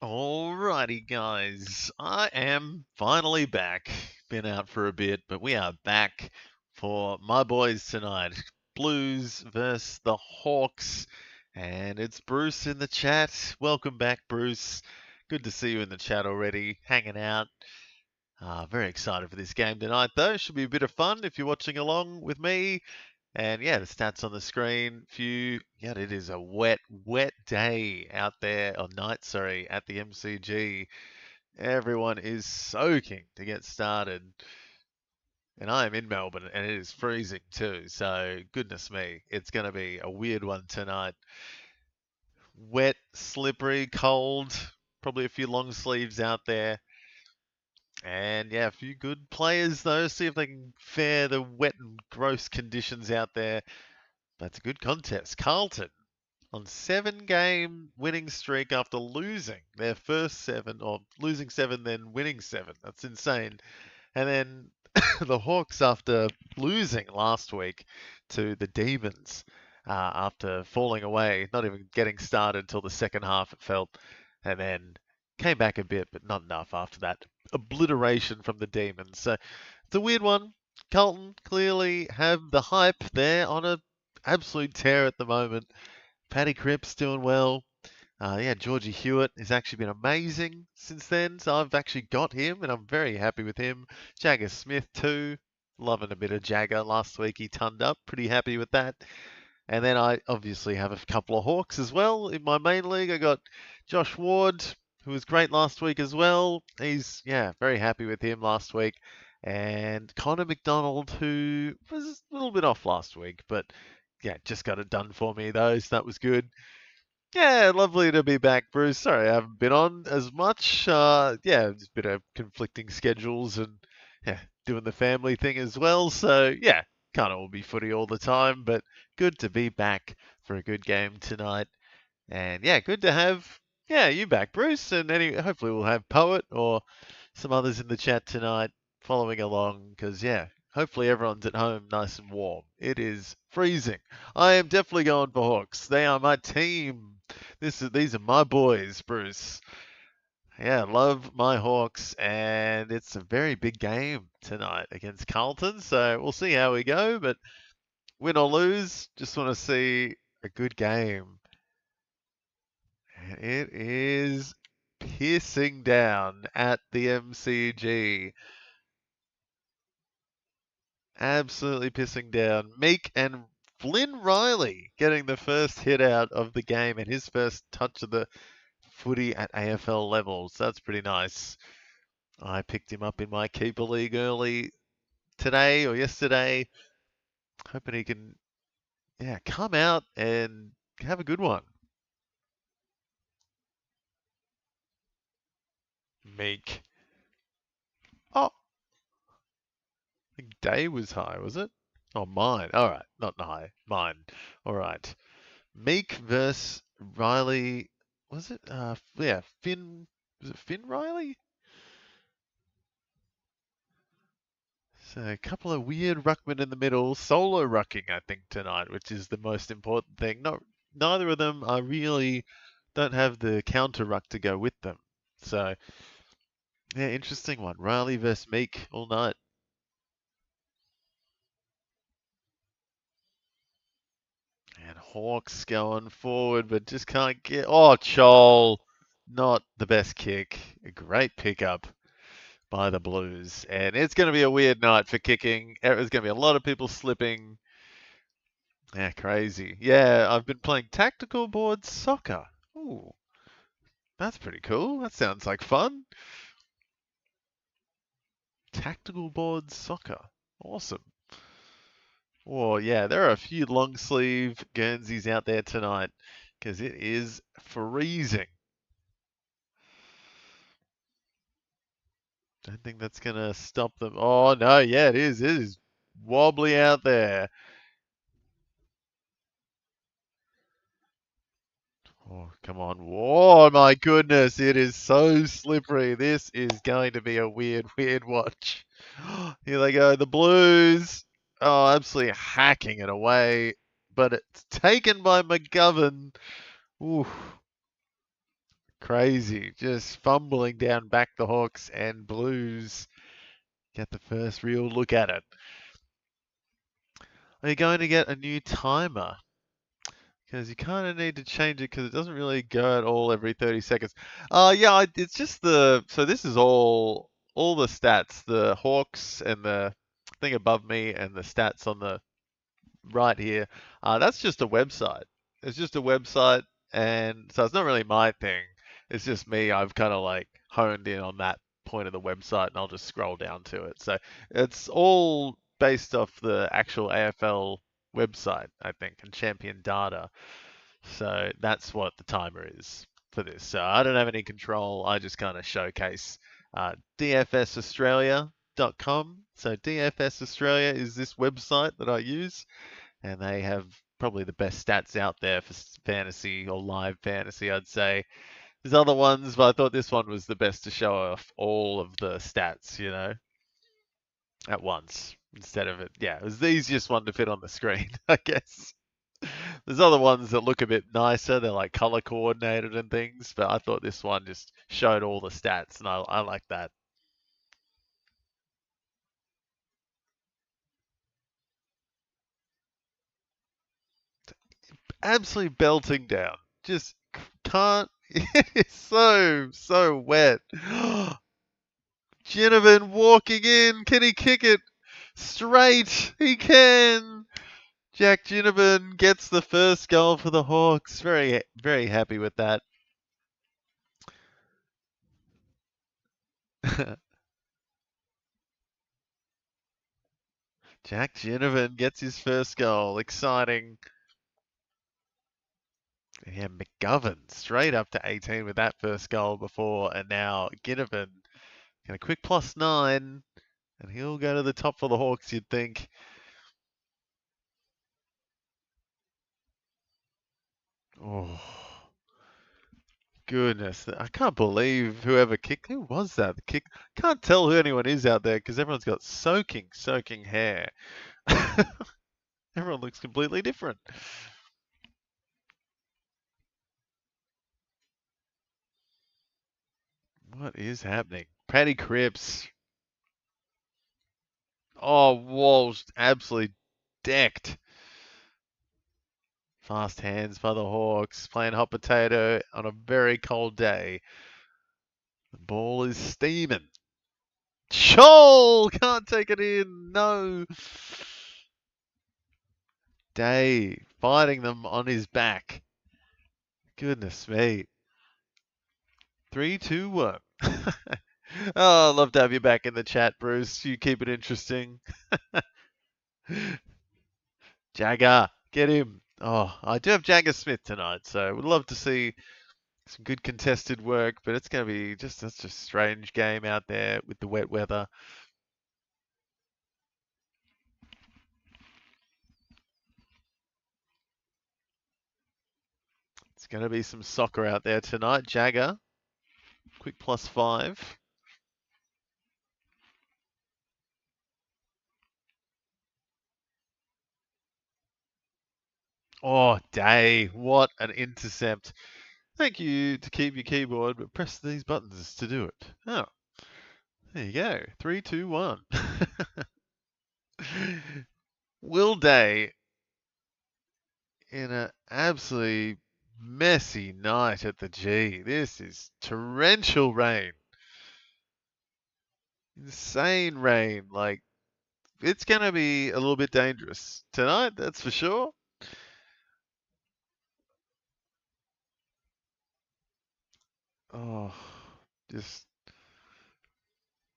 Alrighty, guys, I am finally back. Been out for a bit, but we are back for my boys tonight. Blues versus the Hawks, and it's Bruce in the chat. Welcome back, Bruce. Good to see you in the chat already, hanging out. Very excited for this game tonight, though. Should be a bit of fun if you're watching along with me. And yeah, the stats on the screen. Yeah, it is a wet day out there, or night, sorry, at the MCG. Everyone is soaking to get started. And I am in Melbourne and it is freezing too. So, goodness me, it's going to be a weird one tonight. Wet, slippery, cold, probably a few long sleeves out there. And yeah, a few good players though. See if they can fare the wet and gross conditions out there. That's a good contest. Carlton on 7-game winning streak after losing their first 7, or losing 7, then winning 7. That's insane. And then the Hawks, after losing last week to the Demons, after falling away, not even getting started till the second half, it felt, and then came back a bit, but not enough after that obliteration from the Demons. So it's a weird one. Carlton clearly have the hype. They're on a absolute tear at the moment. Paddy Cripps doing well. Yeah, Georgie Hewitt has actually been amazing since then. So I've actually got him, and I'm very happy with him. Jagger Smith too. Loving a bit of Jagger. Last week he turned up. Pretty happy with that. And then I obviously have a couple of Hawks as well. In my main league, I got Josh Ward, who was great last week as well. He's, yeah, very happy with him last week. And Connor McDonald, who was a little bit off last week, but yeah, just got it done for me though, so that was good. Yeah, lovely to be back, Bruce. Sorry I haven't been on as much. Yeah, just a bit of conflicting schedules and yeah, doing the family thing as well. So yeah, can't all be footy all the time, but good to be back for a good game tonight. And yeah, good to have you back, Bruce. And hopefully we'll have Poet or some others in the chat tonight following along because yeah, hopefully everyone's at home nice and warm. It is freezing. I am definitely going for Hawks. They are my team. These are my boys, Bruce. Yeah, love my Hawks, and it's a very big game tonight against Carlton. So we'll see how we go, but win or lose, just want to see a good game. And it is pissing down at the MCG. Absolutely pissing down. Meek and Flynn Riley getting the first hit out of the game and his first touch of the footy at AFL levels. That's pretty nice. I picked him up in my keeper league early today or yesterday. Hoping he can, yeah, come out and have a good one. Meek. Oh, I think Day was high, was it? Oh, mine. All right, not high. Mine. All right. Meek versus Riley. Was it? Yeah, Finn. Was it Finn Riley? So a couple of weird ruckmen in the middle, solo rucking, I think, tonight, which is the most important thing. Neither of them are really don't have the counter ruck to go with them. So yeah, interesting one. Riley versus Meek all night. And Hawks going forward, but just can't get. Oh, Chol, not the best kick. A great pickup by the Blues, and it's going to be a weird night for kicking. There's going to be a lot of people slipping. Yeah, crazy. Yeah, I've been playing tactical board soccer. Ooh, that's pretty cool. That sounds like fun. Tactical board soccer. Awesome. Oh, yeah, there are a few long sleeve Guernseys out there tonight because it is freezing. Don't think that's going to stop them. Oh, no, yeah, it is. It is wobbly out there. Oh, come on. Oh, my goodness. It is so slippery. This is going to be a weird, weird watch. Here they go. The Blues. Oh, absolutely hacking it away. But it's taken by McGovern. Ooh. Crazy. Just fumbling down back the Hawks and Blues get the first real look at it. Are you going to get a new timer? Because you kind of need to change it because it doesn't really go at all every 30 seconds. Yeah, it's just so this is all the stats, the Hawks and the thing above me and the stats on the right here. That's just a website. It's just a website, and so it's not really my thing. It's just me. I've kind of like honed in on that point of the website, and I'll just scroll down to it. So it's all based off the actual AFL website, I think, and champion data. So that's what the timer is for this. So I don't have any control. I just kind of showcase DFSAustralia.com. So DFS Australia is this website that I use, and they have probably the best stats out there for fantasy or live fantasy, I'd say. There's other ones, but I thought this one was the best to show off all of the stats, at once instead of it. Yeah, it was the easiest one to fit on the screen, I guess. There's other ones that look a bit nicer. They're like color coordinated and things, but I thought this one just showed all the stats, and I like that. Absolutely belting down. Just can't. It's so wet. Ginnivan walking in. Can he kick it straight? He can. Jack Ginnivan gets the first goal for the Hawks. Very happy with that. Jack Ginnivan gets his first goal. Exciting. Yeah, McGovern straight up to 18 with that first goal before, and now Ginnivan get a quick +9, and he'll go to the top for the Hawks, you'd think. Oh, goodness. I can't believe whoever kicked. Who was that? The kick. Can't tell who anyone is out there because everyone's got soaking hair. Everyone looks completely different. What is happening? Paddy Cripps. Oh, Walsh absolutely decked. Fast hands by the Hawks, playing hot potato on a very cold day. The ball is steaming. Chol can't take it in. No. Day fighting them on his back. Goodness me. 3, 2, 1. Oh, I'd love to have you back in the chat, Bruce. You keep it interesting. Jagger, get him. Oh, I do have Jagger Smith tonight, so would love to see some good contested work, but it's going to be just such a strange game out there with the wet weather. It's going to be some soccer out there tonight. Jagger, quick +5. Oh, Day, what an intercept. Thank you to keep your keyboard, but press these buttons to do it. Oh, there you go. 3, 2, 1. Will Day in an absolutely messy night at the G. This is torrential rain. Insane rain. Like, it's going to be a little bit dangerous tonight, that's for sure. Oh, just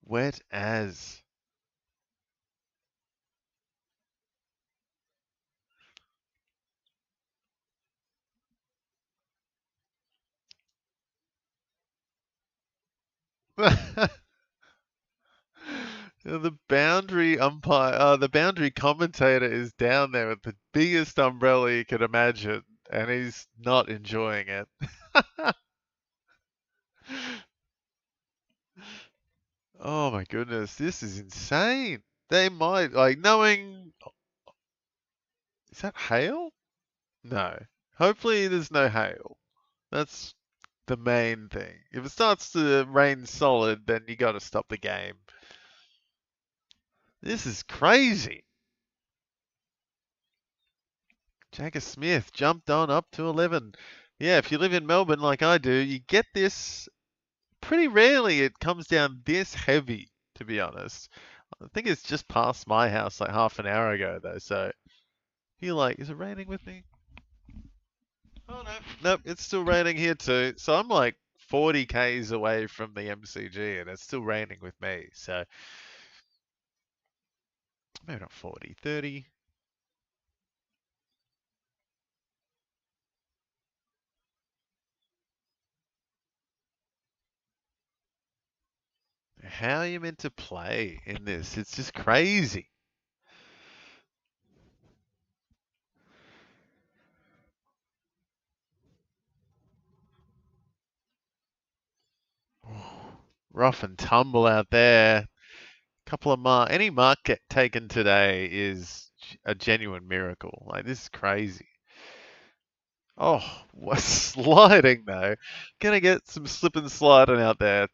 wet as. The boundary umpire, the boundary commentator is down there with the biggest umbrella you could imagine, and he's not enjoying it. Oh my goodness, this is insane. They might, like, knowing. Is that hail? No. Hopefully there's no hail. That's the main thing. If it starts to rain solid, then you got to stop the game. This is crazy. Jagger Smith jumped on up to 11. Yeah, if you live in Melbourne like I do, you get this pretty rarely. It comes down this heavy, to be honest. I think it's just past my house like half an hour ago, though. So, you're like, is it raining with me? Oh, no. Nope, it's still raining here too. So, I'm like 40 Ks away from the MCG and it's still raining with me. So, maybe not 40, 30. How are you meant to play in this? It's just crazy. Rough and tumble out there. Couple of any mark get taken today is a genuine miracle. Like this is crazy. Oh, what sliding though. Gonna get some slip and sliding out there.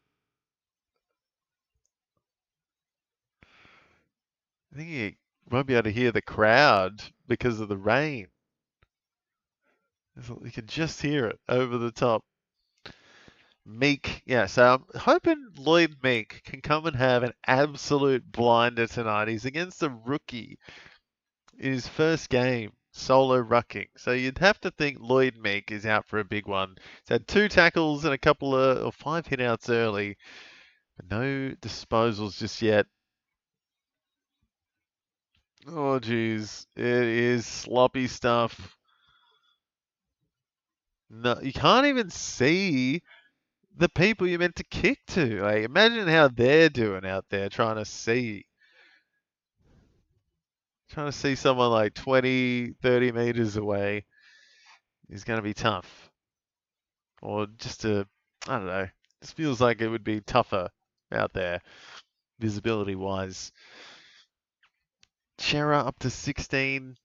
I think you won't be able to hear the crowd because of the rain. You can just hear it over the top. Meek, yeah, so I'm hoping Lloyd Meek can come and have an absolute blinder tonight. He's against a rookie in his first game, solo rucking. So you'd have to think Lloyd Meek is out for a big one. He's had 2 tackles and a couple of, or 5 hitouts early, but no disposals just yet. Oh, geez, it is sloppy stuff. No, you can't even see the people you're meant to kick to. Like, imagine how they're doing out there trying to see someone like 20, 30 meters away is going to be tough. Or just I don't know, this feels like it would be tougher out there, visibility wise. Chera up to 16,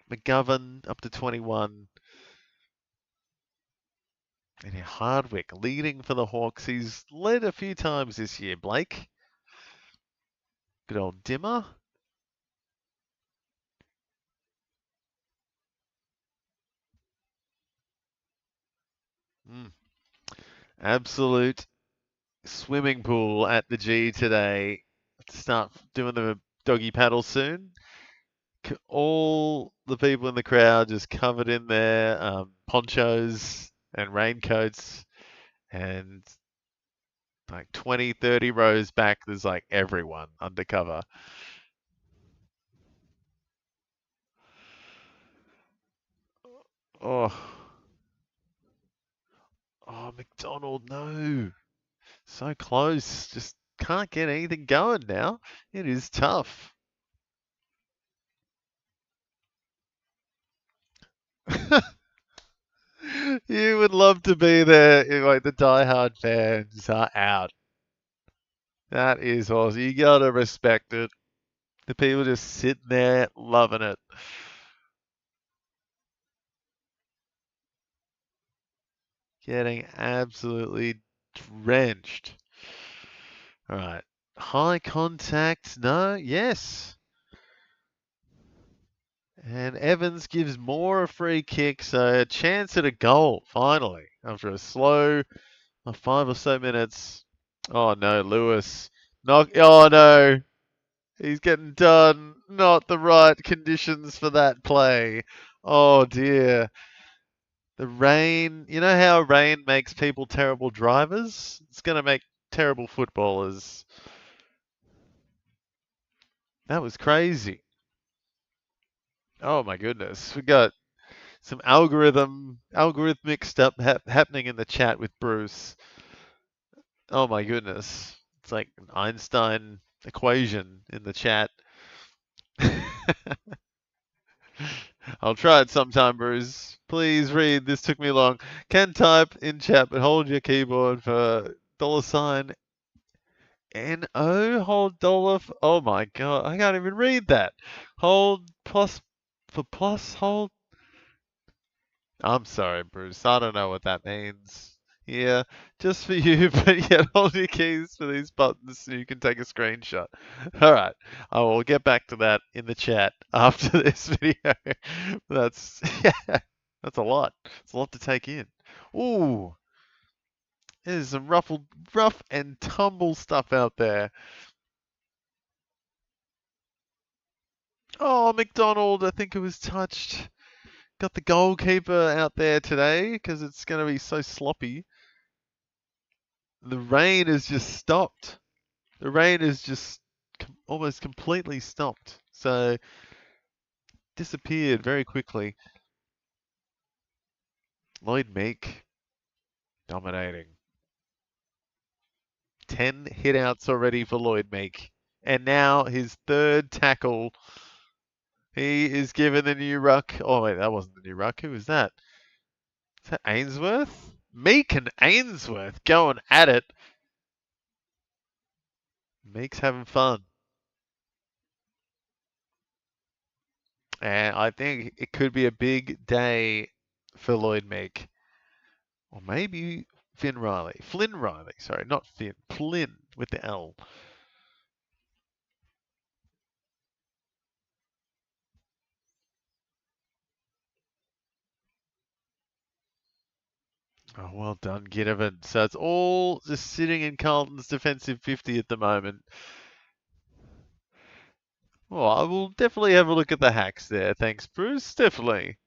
McGovern up to 21. And Hardwick leading for the Hawks. He's led a few times this year, Blake. Good old Dimmer. Absolute swimming pool at the G today. Start doing the doggy paddle soon. All the people in the crowd just covered in their ponchos and raincoats, and like 20, 30 rows back, there's like everyone undercover. Oh, oh, McDonald, no. So close. Just can't get anything going now. It is tough. You would love to be there if like the diehard fans are out. That is awesome. You gotta respect it. The people just sitting there loving it. Getting absolutely drenched. All right. High contact. No. Yes. And Evans gives Moore a free kick, so a chance at a goal finally after a slow 5 or so minutes. Oh no, Lewis. Knock. Oh no. He's getting done. Not the right conditions for that play. Oh dear. The rain. You know how rain makes people terrible drivers? It's going to make terrible footballers. That was crazy. Oh my goodness. We got some algorithmic stuff happening in the chat with Bruce. Oh my goodness. It's like an Einstein equation in the chat. I'll try it sometime, Bruce. Please read. This took me long. Can type in chat, but hold your keyboard for $ NO. Hold dollar. Oh my god, I can't even read that. Hold plus for plus. Hold. I'm sorry, Bruce. I don't know what that means. Yeah, just for you, but yeah, hold your keys for these buttons so you can take a screenshot. All right, I will get back to that in the chat after this video. That's yeah, that's a lot. It's a lot to take in. Ooh, there's some rough and tumble stuff out there. Oh, McDonald, I think it was touched. Got the goalkeeper out there today because it's going to be so sloppy. The rain has just stopped. The rain has just almost completely stopped. So disappeared very quickly. Lloyd Meek dominating. 10 hitouts already for Lloyd Meek. And now his third tackle. He is given the new ruck. Oh, wait, that wasn't the new ruck. Who was that? Is that Ainsworth? Meek and Ainsworth going at it. Meek's having fun. And I think it could be a big day for Lloyd Meek. Or maybe Flynn Riley, sorry, not Finn. Flynn with the L. Oh, well done, Ginnivan. So it's all just sitting in Carlton's defensive 50 at the moment. Well, I will definitely have a look at the hacks there. Thanks, Bruce. Definitely.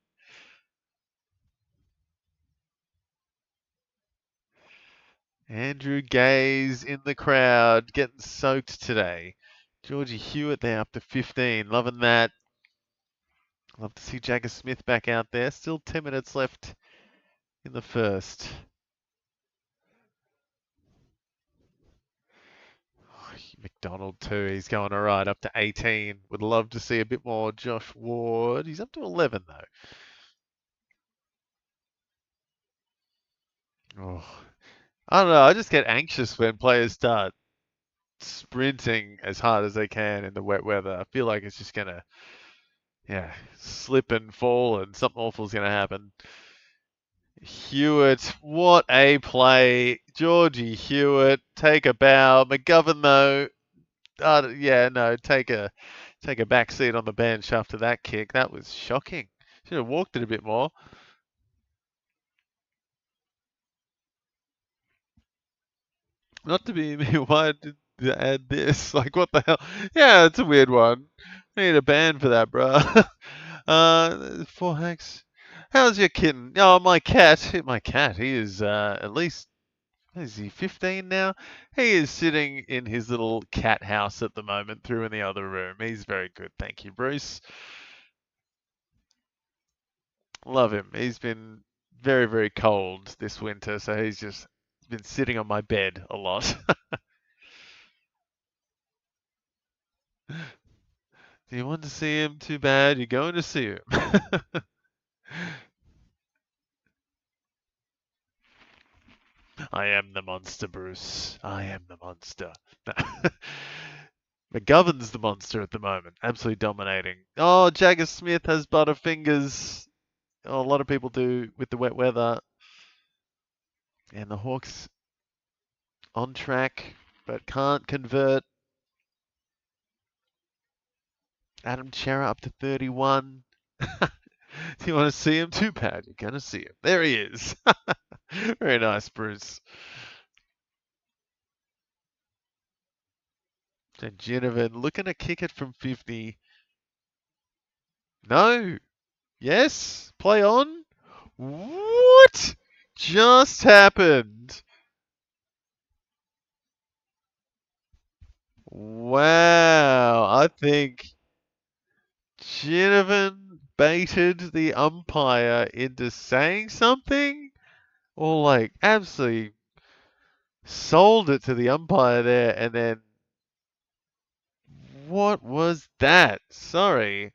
Andrew Gaze in the crowd, getting soaked today. Georgie Hewitt there up to 15. Loving that. Love to see Jagger Smith back out there. Still 10 minutes left in the first. McDonald too. He's going all right up to 18. Would love to see a bit more Josh Ward. He's up to 11 though. Oh, I don't know. I just get anxious when players start sprinting as hard as they can in the wet weather. I feel like it's just gonna, yeah, slip and fall, and something awful is gonna happen. Hewitt, what a play. Georgie Hewitt, take a bow. McGovern though, yeah, no, take a back seat on the bench after that kick. That was shocking. Should have walked it a bit more. Not to be me, why did you add this? Like, what the hell? Yeah, it's a weird one. I need a ban for that, bro. Four hacks. How's your kitten? Oh, my cat. My cat. He is at least, is he 15 now? He is sitting in his little cat house at the moment, through in the other room. He's very good. Thank you, Bruce. Love him. He's been very, very cold this winter, so he's just been sitting on my bed a lot. Do you want to see him too bad? You're going to see him. I am the monster, Bruce. I am the monster. McGovern's the monster at the moment. Absolutely dominating. Oh, Jagger Smith has butterfingers. Oh, a lot of people do with the wet weather. And the Hawks on track, but can't convert. Adam Chera up to 31. Do you want to see him too, Pat? You're going to see him. There he is. Very nice, Bruce. And Ginnivan looking to kick it from 50. No. Yes. Play on. What just happened? Wow. I think Ginnivan baited the umpire into saying something, or like absolutely sold it to the umpire there, and then what was that? Sorry.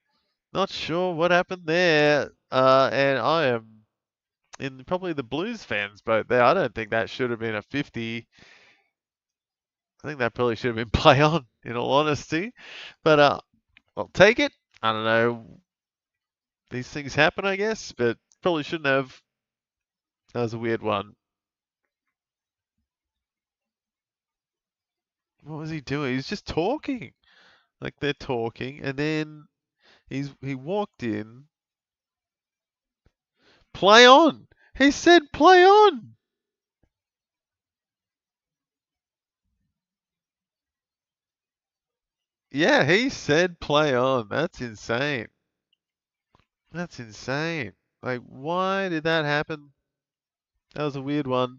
Not sure what happened there. And I am in probably the Blues fans' boat there. I don't think that should have been a 50. I think that probably should have been play on, in all honesty. But I'll take it. I don't know. These things happen, I guess, but probably shouldn't have. That was a weird one. What was he doing? He's just talking. Like they're talking, and then he walked in. Play on. He said play on. Yeah, he said play on. That's insane. That's insane. Like, why did that happen? That was a weird one.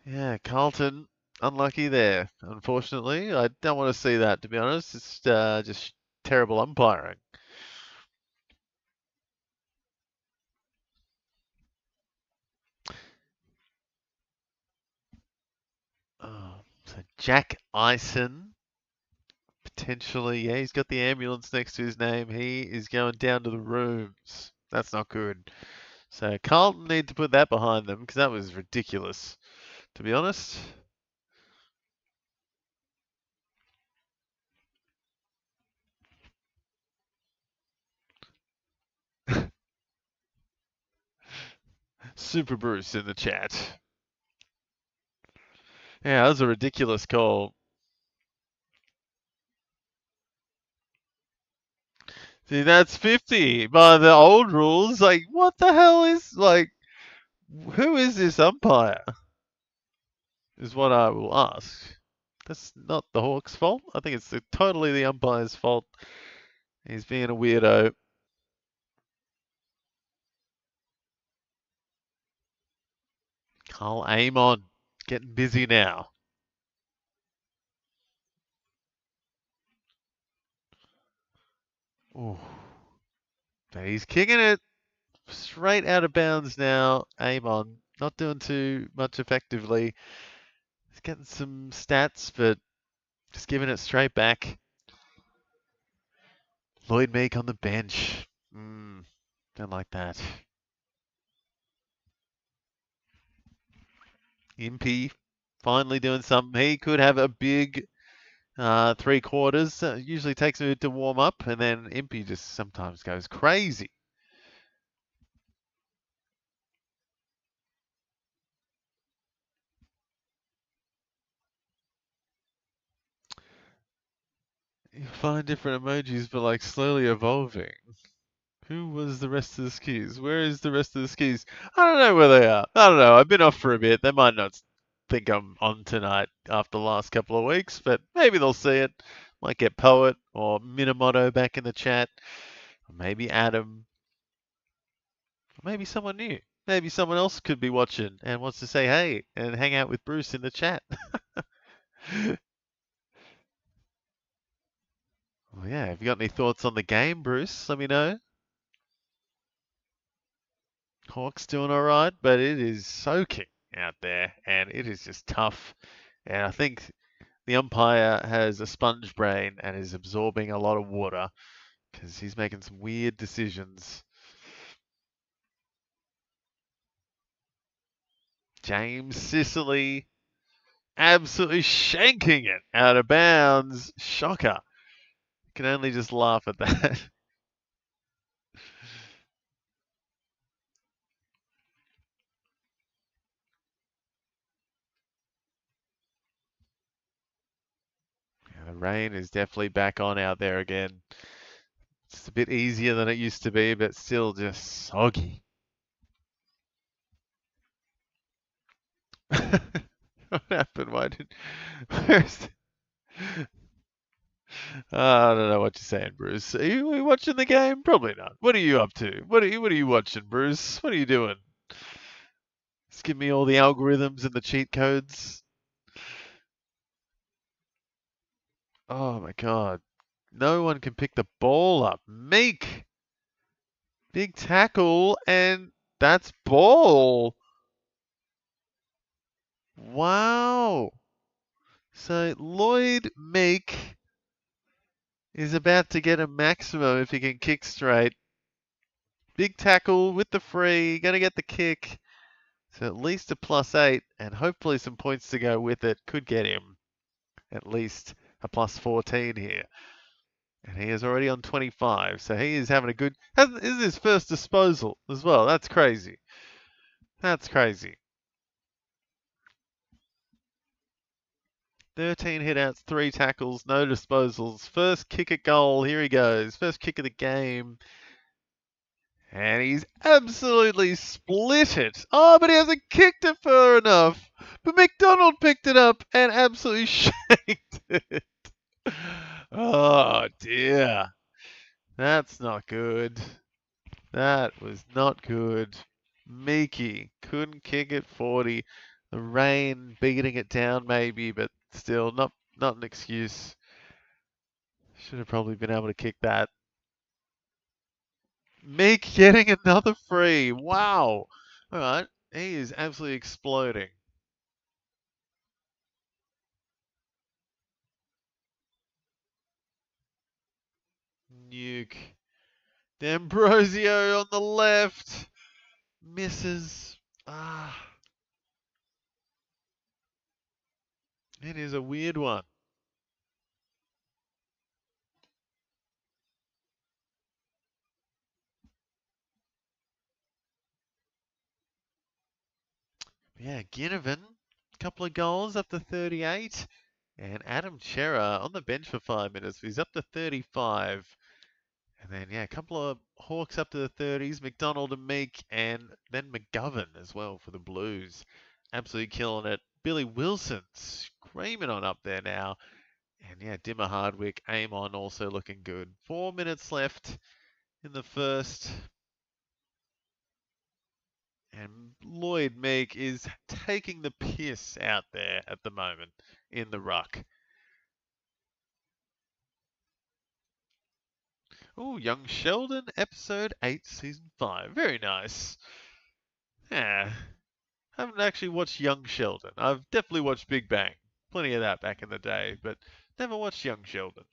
Yeah, Carlton, unlucky there, unfortunately. I don't want to see that, to be honest. It's just terrible umpiring. So Jack Ison, potentially, yeah, he's got the ambulance next to his name. He is going down to the rooms. That's not good. So Carlton need to put that behind them because that was ridiculous, to be honest. Super Bruce in the chat. Yeah, that was a ridiculous call. See, that's 50 by the old rules. Like, what the hell is, like, who is this umpire? Is what I will ask. That's not the Hawks' fault. I think it's totally the umpire's fault. He's being a weirdo. Carl, aim on. Getting busy now. Ooh. But he's kicking it straight out of bounds now. Aim on. Not doing too much effectively. He's getting some stats, but just giving it straight back. Lloyd Meek on the bench. Don't like that. Impey finally doing something. He could have a big 3/4. Usually takes a minute to warm up, and then Impey just sometimes goes crazy. You find different emojis, but like slowly evolving. Who was the rest of the skis? Where is the rest of the skis? I don't know where they are. I don't know. I've been off for a bit. They might not think I'm on tonight after the last couple of weeks, but maybe they'll see it. Might get Poet or Minamoto back in the chat. Or maybe Adam. Or maybe someone new. Maybe someone else could be watching and wants to say hey and hang out with Bruce in the chat. Well, yeah, have you got any thoughts on the game, Bruce? Let me know. Hawks doing all right, but it is soaking out there, and it is just tough. And I think the umpire has a sponge brain and is absorbing a lot of water because he's making some weird decisions. James Sicily absolutely shanking it out of bounds. Shocker. Can only just laugh at that. The rain is definitely back on out there again. It's a bit easier than it used to be, but still just soggy. What happened? Why did? Where's? I don't know what you're saying, Bruce. Are you watching the game? Probably not. What are you up to? What are you watching, Bruce? What are you doing? Just give me all the algorithms and the cheat codes. Oh my god. No one can pick the ball up. Meek. Big tackle and that's ball. Wow. So Lloyd Meek is about to get a maximum if he can kick straight. Big tackle with the free, gonna get the kick. So at least a +8 and hopefully some points to go with it could get him at least a +14 here. And he is already on 25, so he is having a good. This is his first disposal as well. That's crazy. That's crazy. 13 hitouts, 3 tackles, no disposals. First kick at goal. Here he goes. First kick of the game. And he's absolutely split it. Oh, but he hasn't kicked it far enough. But McDonald picked it up and absolutely shanked it. Oh, dear. That's not good. That was not good. Meeky couldn't kick it 40. The rain beating it down maybe, but still not an excuse. Should have probably been able to kick that. Meek getting another free. Wow. All right. He is absolutely exploding. Nuke. D'Ambrosio on the left. Misses. Ah. It is a weird one. Yeah, Ginnivan, a couple of goals up to 38. And Adam Chera on the bench for 5 minutes. He's up to 35. And then, yeah, a couple of Hawks up to the 30s. McDonald and Meek. And then McGovern as well for the Blues. Absolutely killing it. Billy Wilson screaming on up there now. And yeah, Dimmer Hardwick, aim on, also looking good. 4 minutes left in the first. And Lloyd Meek is taking the piss out there at the moment in the ruck. Oh, Young Sheldon, episode 8, season 5. Very nice. Yeah, haven't actually watched Young Sheldon. I've definitely watched Big Bang. Plenty of that back in the day, but never watched Young Sheldon.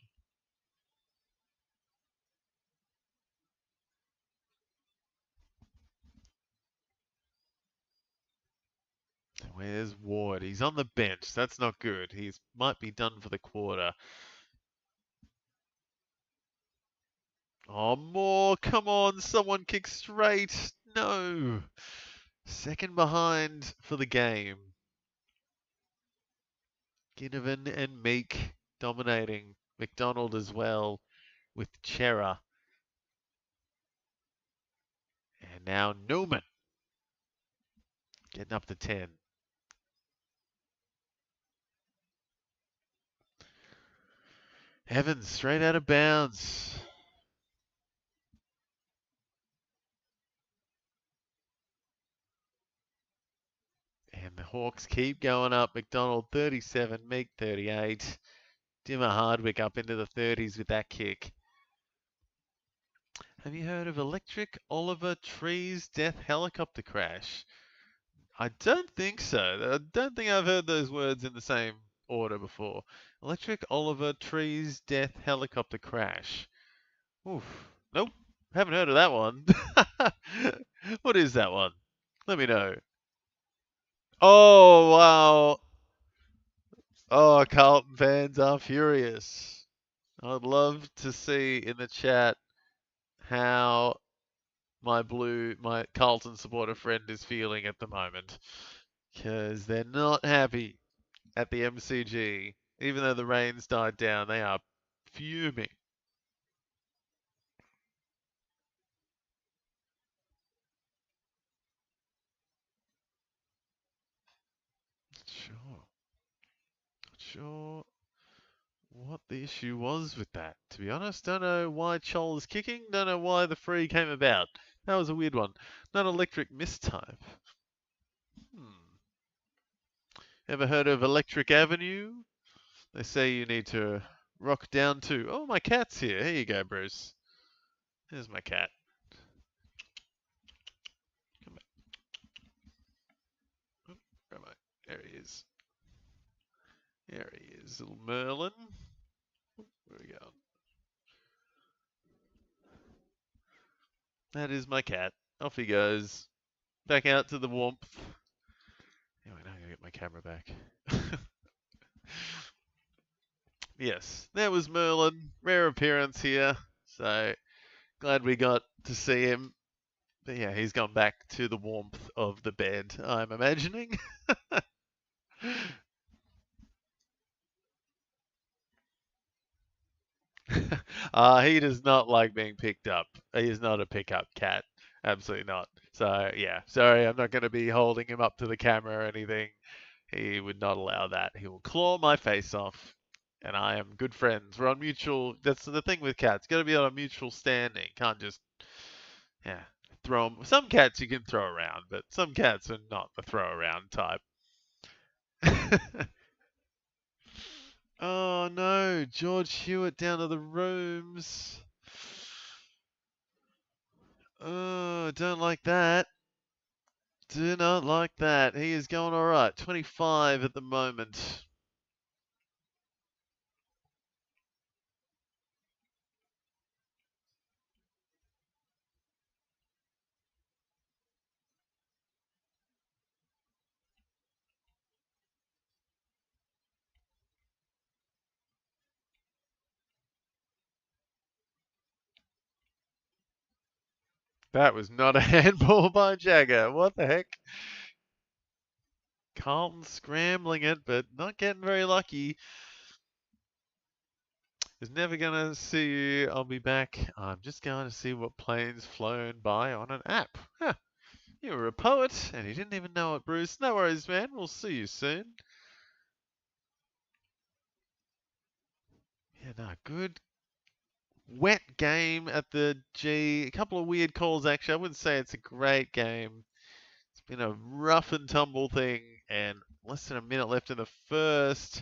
Where's Ward? He's on the bench. That's not good. He might be done for the quarter. Oh, more. Come on. Someone kick straight. No. Second behind for the game. Ginnivan and Meek dominating. McDonald as well with Chera. And now Newman getting up to 10. Evans straight out of bounds. And the Hawks keep going up. McDonald 37, Meek 38. Dimmer Hardwick up into the 30s with that kick. Have you heard of Electric Oliver Trees death helicopter crash? I don't think so. I don't think I've heard those words in the same order before. Electric Oliver Trees death helicopter crash. Oof. Nope. Haven't heard of that one. What is that one? Let me know. Oh, wow. Oh, Carlton fans are furious. I'd love to see in the chat how my Carlton supporter friend is feeling at the moment. Because they're not happy at the MCG. Even though the rain's died down, they are fuming. Not sure what the issue was with that. To be honest, don't know why Chol is kicking. Don't know why the free came about. That was a weird one. Not electric mistype. Ever heard of Electric Avenue? They say you need to rock down to. Oh, my cat's here. Here you go, Bruce. Here's my cat. Come back. Where am I? There he is. There he is, little Merlin. Where are we going? That is my cat. Off he goes. Back out to the warmth. Anyway, now I'm going to get my camera back. Yes, that was Merlin. Rare appearance here. So glad we got to see him. But yeah, he's gone back to the warmth of the bed, I'm imagining. He does not like being picked up. He is not a pickup cat. Absolutely not. So, yeah, sorry, I'm not going to be holding him up to the camera or anything. He would not allow that. He will claw my face off. And I am good friends. We're on mutual. That's the thing with cats. Got to be on a mutual standing. Can't just, yeah, throw them. Some cats you can throw around, but some cats are not the throw around type. Oh no, George Hewitt down to the rooms. Oh, don't like that. Do not like that. He is going all right. 25 at the moment. That was not a handball by Jagger. What the heck? Carlton scrambling it, but not getting very lucky. Is never going to see you. I'll be back. I'm just going to see what plane's flown by on an app. Huh. You were a poet, and you didn't even know it, Bruce. No worries, man. We'll see you soon. Yeah, no, good. Wet game at the G. A couple of weird calls, actually. I wouldn't say it's a great game. It's been a rough and tumble thing, and less than a minute left in the first.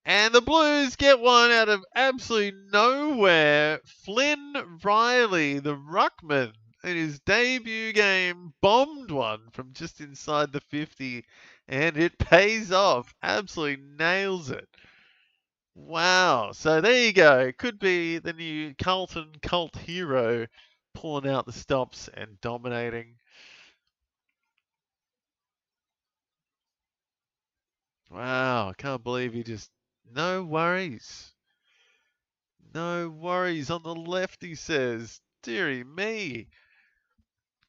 And the Blues get one out of absolutely nowhere. Flynn Riley, the ruckman, in his debut game, bombed one from just inside the 50, and it pays off. Absolutely nails it. Wow. So there you go. Could be the new Carlton cult hero, pulling out the stops and dominating. Wow. I can't believe he just. No worries. No worries on the left, he says. Deary me.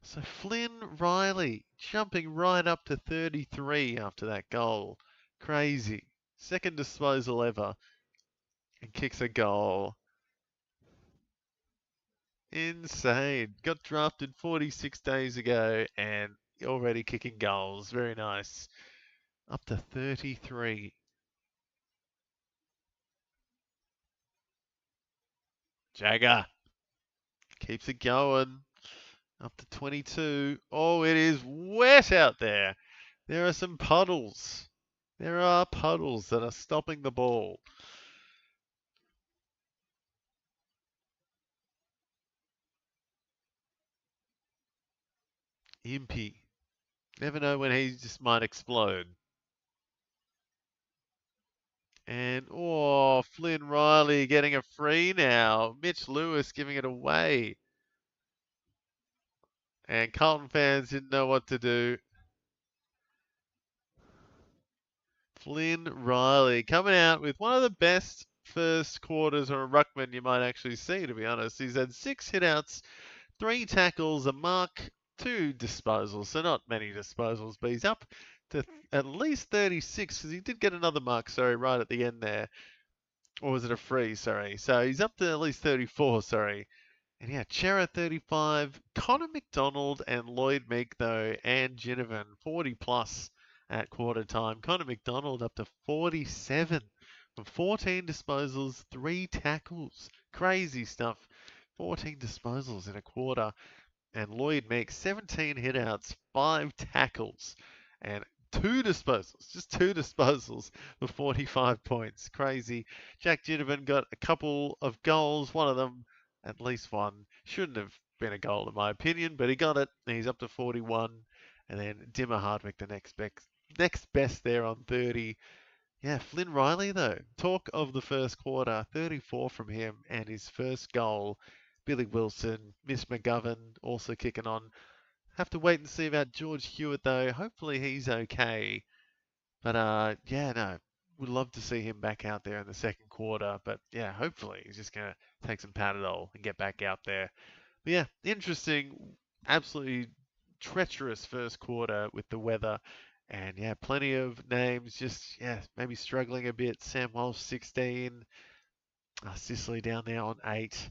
So Flynn Riley jumping right up to 33 after that goal. Crazy. Second disposal ever. And kicks a goal. Insane. Got drafted 46 days ago and already kicking goals. Very nice. Up to 33. Jagger keeps it going. Up to 22. Oh, it is wet out there. There are some puddles. There are puddles that are stopping the ball. Impy. Never know when he just might explode. And, oh, Flynn Riley getting a free now. Mitch Lewis giving it away. And Carlton fans didn't know what to do. Flynn Riley coming out with one of the best first quarters or a ruckman you might actually see, to be honest. He's had 6 hitouts, 3 tackles, a mark, 2 disposals. So not many disposals, but he's up to at least 36 because he did get another mark, sorry, right at the end there. Or was it a free? Sorry. So he's up to at least 34, sorry. And yeah, Chera 35, Connor McDonald and Lloyd Meek though, and Ginnivan 40 plus at quarter time. Connor McDonald up to 47 from 14 disposals, 3 tackles. Crazy stuff. 14 disposals in a quarter. And Lloyd Meek 17 hitouts, 5 tackles, and 2 disposals. Just 2 disposals for 45 points. Crazy. Jack Ginnivan got a couple of goals. One of them, at least one, shouldn't have been a goal in my opinion, but he got it. And he's up to 41. And then Dimmer Hardwick, the next best there on 30. Yeah, Flynn Riley though. Talk of the first quarter, 34 from him, and his first goal. Billy Wilson, Miss McGovern also kicking on. Have to wait and see about George Hewitt though. Hopefully he's okay. But yeah, no, would love to see him back out there in the second quarter. But yeah, hopefully he's just gonna take some Panadol and get back out there. But yeah, interesting, absolutely treacherous first quarter with the weather. And yeah, plenty of names just, yeah, maybe struggling a bit. Sam Walsh, 16. Sicily down there on 8.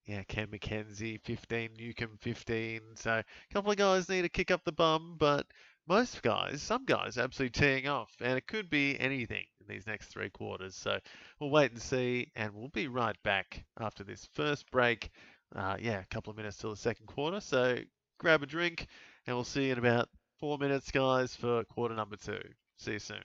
Yeah, Cam McKenzie, 15, Newcomb, 15. So a couple of guys need to kick up the bum, but most guys, some guys, are absolutely teeing off, and it could be anything in these next 3 quarters. So we'll wait and see, and we'll be right back after this first break. Yeah, a couple of minutes till the second quarter. So grab a drink, and we'll see you in about 4 minutes, guys, for quarter number 2. See you soon.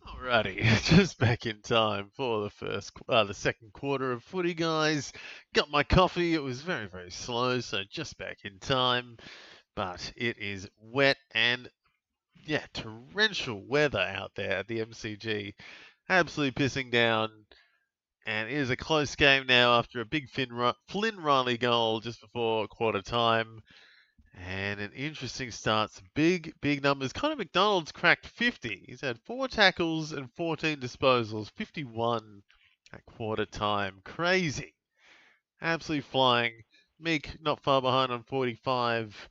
Alrighty, just back in time for the second quarter of footy, guys. Got my coffee. It was very, very slow, so just back in time. But it is wet and yeah, torrential weather out there at the MCG. Absolutely pissing down, and it is a close game now after a big Flynn Riley goal just before quarter time. And an interesting start. Some big, big numbers. Connor McDonald's cracked 50. He's had 4 tackles and 14 disposals. 51 at quarter time. Crazy. Absolutely flying. Meek not far behind on 45.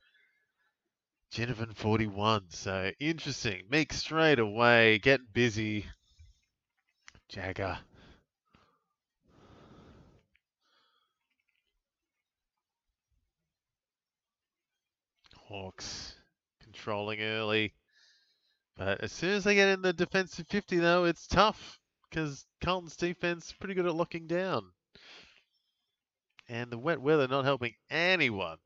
Jennifer 41. So interesting. Meek straight away. Getting busy. Jagger. Hawks controlling early. But as soon as they get in the defensive 50, though, it's tough because Carlton's defense is pretty good at locking down. And the wet weather not helping anyone.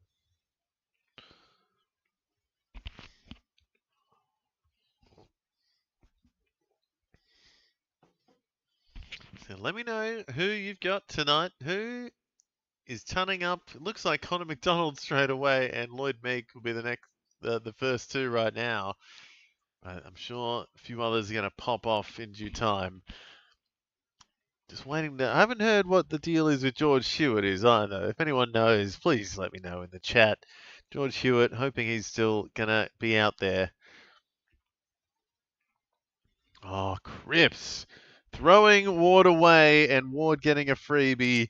So let me know who you've got tonight. Who is turning up? It looks like Connor McDonald straight away, and Lloyd Meek will be the first two right now. I'm sure a few others are going to pop off in due time. Just waiting I haven't heard what the deal is with George Hewitt is either. If anyone knows, please let me know in the chat. George Hewitt, hoping he's still going to be out there. Oh, Cripps. Throwing Ward away and Ward getting a freebie.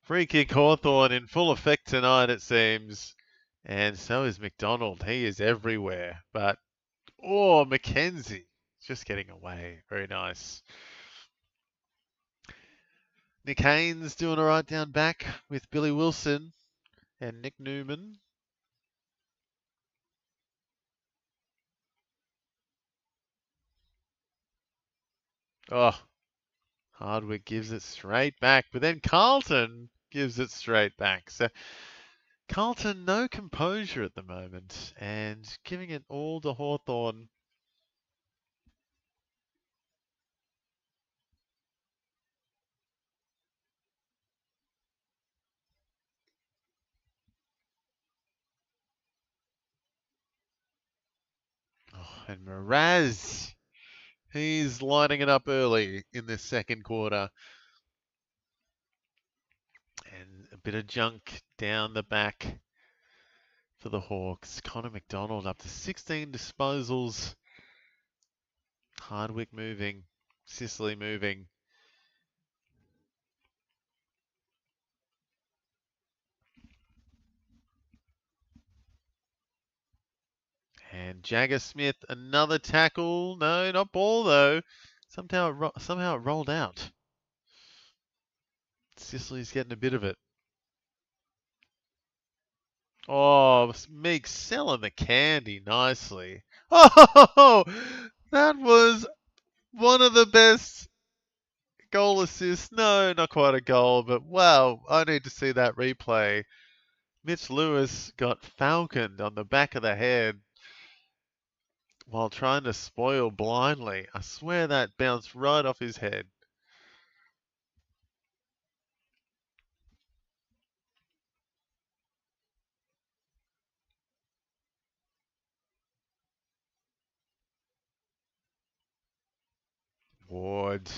Free kick Hawthorn in full effect tonight, it seems. And so is McDonald. He is everywhere. But, oh, Mackenzie. Just getting away. Very nice. Nick Haynes doing all right down back with Billy Wilson and Nick Newman. Oh, Hardwick gives it straight back, but then Carlton gives it straight back. So Carlton, no composure at the moment and giving it all to Hawthorn. Oh, and Mraz, he's lighting it up early in this second quarter. And a bit of junk down the back for the Hawks. Connor McDonald up to 16 disposals. Hardwick moving. Sicily moving. And Jagger Smith, another tackle. No, not ball though. Somehow it rolled out. Sicily's getting a bit of it. Oh, Meek selling the candy nicely. Oh, that was one of the best goal assists. No, not quite a goal, but wow, I need to see that replay. Mitch Lewis got falconed on the back of the head while trying to spoil blindly. I swear that bounced right off his head. Ward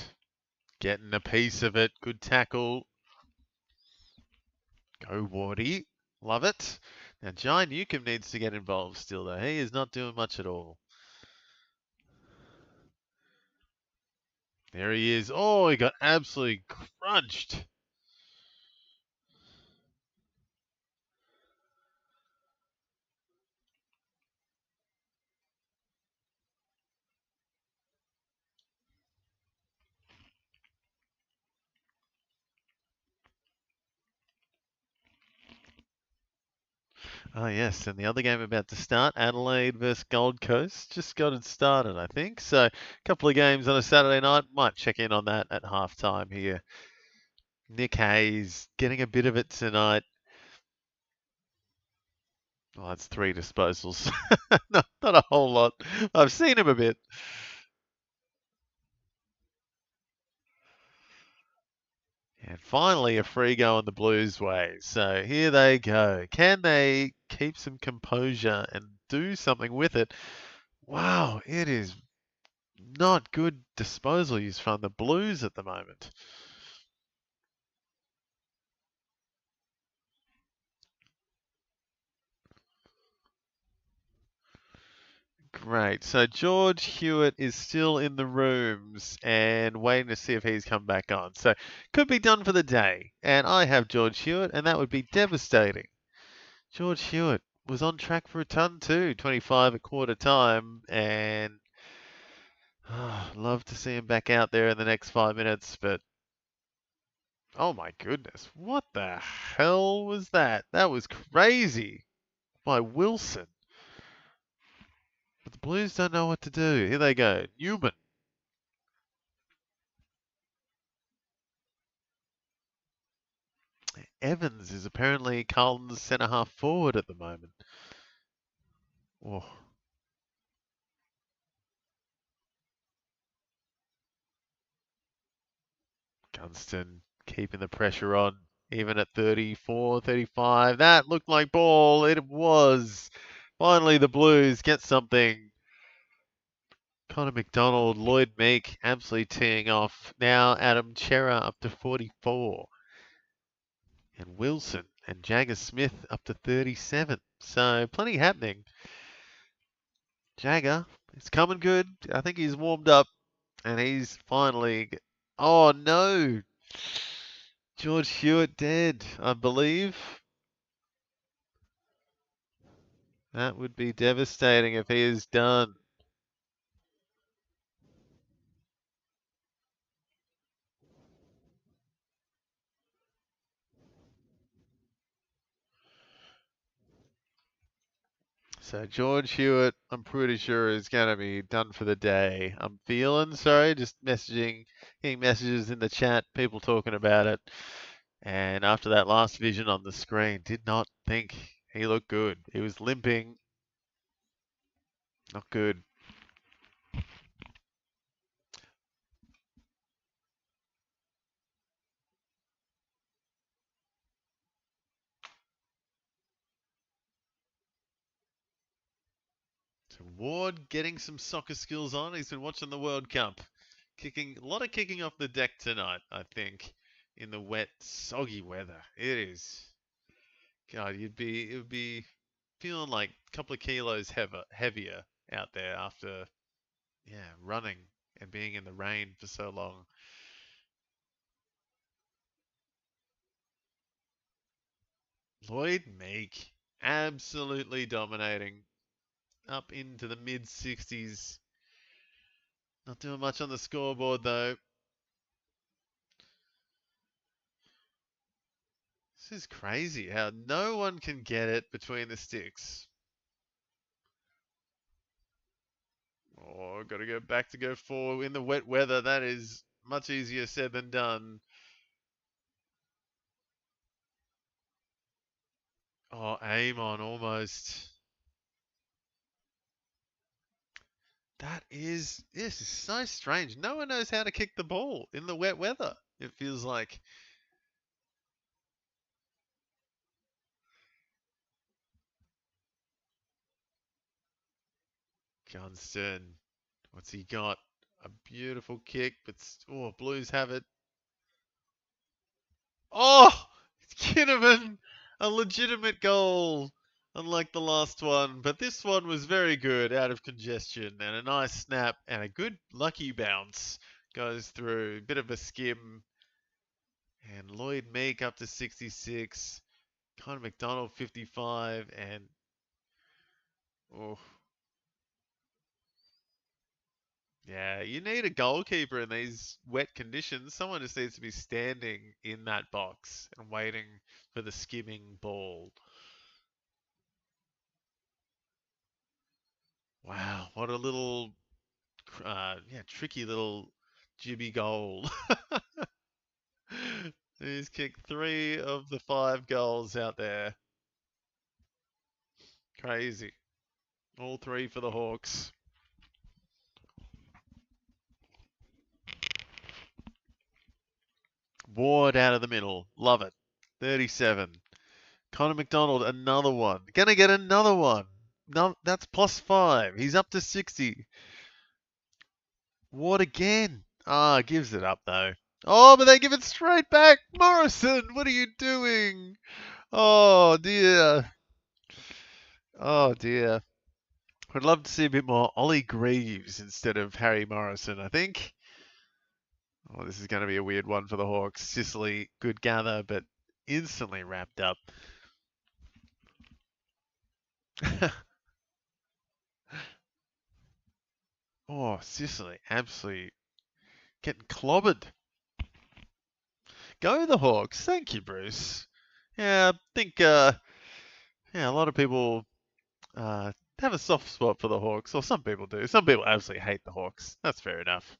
getting a piece of it. Good tackle. Go Wardy. Love it. Now, Jai Newcomb needs to get involved still, though. He is not doing much at all. There he is. Oh, he got absolutely crunched. Oh, yes. And the other game about to start, Adelaide versus Gold Coast. Just got it started, I think. So, a couple of games on a Saturday night. Might check in on that at halftime here. Nick Hayes getting a bit of it tonight. Oh, that's 3 disposals. Not a whole lot. I've seen him a bit. And finally, a free go on the Blues' way. So here they go. Can they keep some composure and do something with it? Wow, it is not good disposal use from the Blues at the moment. Great. So George Hewitt is still in the rooms and waiting to see if he's come back on. So could be done for the day. And I have George Hewitt, and that would be devastating. George Hewitt was on track for a ton too, 25 at quarter time, and love to see him back out there in the next 5 minutes, but oh my goodness, what the hell was that? That was crazy by Wilson. But the Blues don't know what to do. Here they go. Newman. Evans is apparently Carlton's centre half forward at the moment. Oh, Gunston keeping the pressure on, even at 34, 35. That looked like ball. It was. Finally, the Blues get something. Connor McDonald, Lloyd Meek absolutely teeing off. Now Adam Chera up to 44. And Wilson and Jagger Smith up to 37. So plenty happening. Jagger, it's coming good. I think he's warmed up and he's finally. Oh no! George Hewitt dead, I believe. That would be devastating if he is done. So George Hewitt, I'm pretty sure is going to be done for the day. I'm feeling sorry, just getting messages in the chat, people talking about it. And after that last vision on the screen, did not think he looked good. He was limping. Not good. So Ward getting some soccer skills on. He's been watching the World Cup. A lot of kicking off the deck tonight, I think, in the wet, soggy weather. It is. God, it would be feeling like a couple of kilos heavier out there after, yeah, running and being in the rain for so long. Lloyd Meek, absolutely dominating, up into the mid 60s. Not doing much on the scoreboard though. This is crazy how no one can get it between the sticks. Oh, got to go back to go forward in the wet weather. That is much easier said than done. Oh, aim on almost. This is so strange. No one knows how to kick the ball in the wet weather. It feels like. Johnston, what's he got? A beautiful kick, but Blues have it. Oh, Kinnaman, a legitimate goal, unlike the last one. But this one was very good out of congestion and a nice snap and a good lucky bounce goes through. Bit of a skim. And Lloyd Meek up to 66. Connor McDonald 55. And oh, yeah, you need a goalkeeper in these wet conditions. Someone just needs to be standing in that box and waiting for the skimming ball. Wow, what a little, tricky little jibby goal. He's kicked 3 of the 5 goals out there. Crazy. All 3 for the Hawks. Ward out of the middle. Love it. 37. Connor McDonald, another one. Gonna get another one. No, that's +5. He's up to 60. Ward again. Ah, gives it up though. Oh, but they give it straight back. Morrison, what are you doing? Oh dear. Oh dear. I'd love to see a bit more Ollie Greaves instead of Harry Morrison, I think. Oh, this is going to be a weird one for the Hawks. Sicily, good gather, but instantly wrapped up. Oh, Sicily, absolutely getting clobbered. Go the Hawks. Thank you, Bruce. Yeah, I think yeah, a lot of people have a soft spot for the Hawks, or some people do. Some people absolutely hate the Hawks. That's fair enough.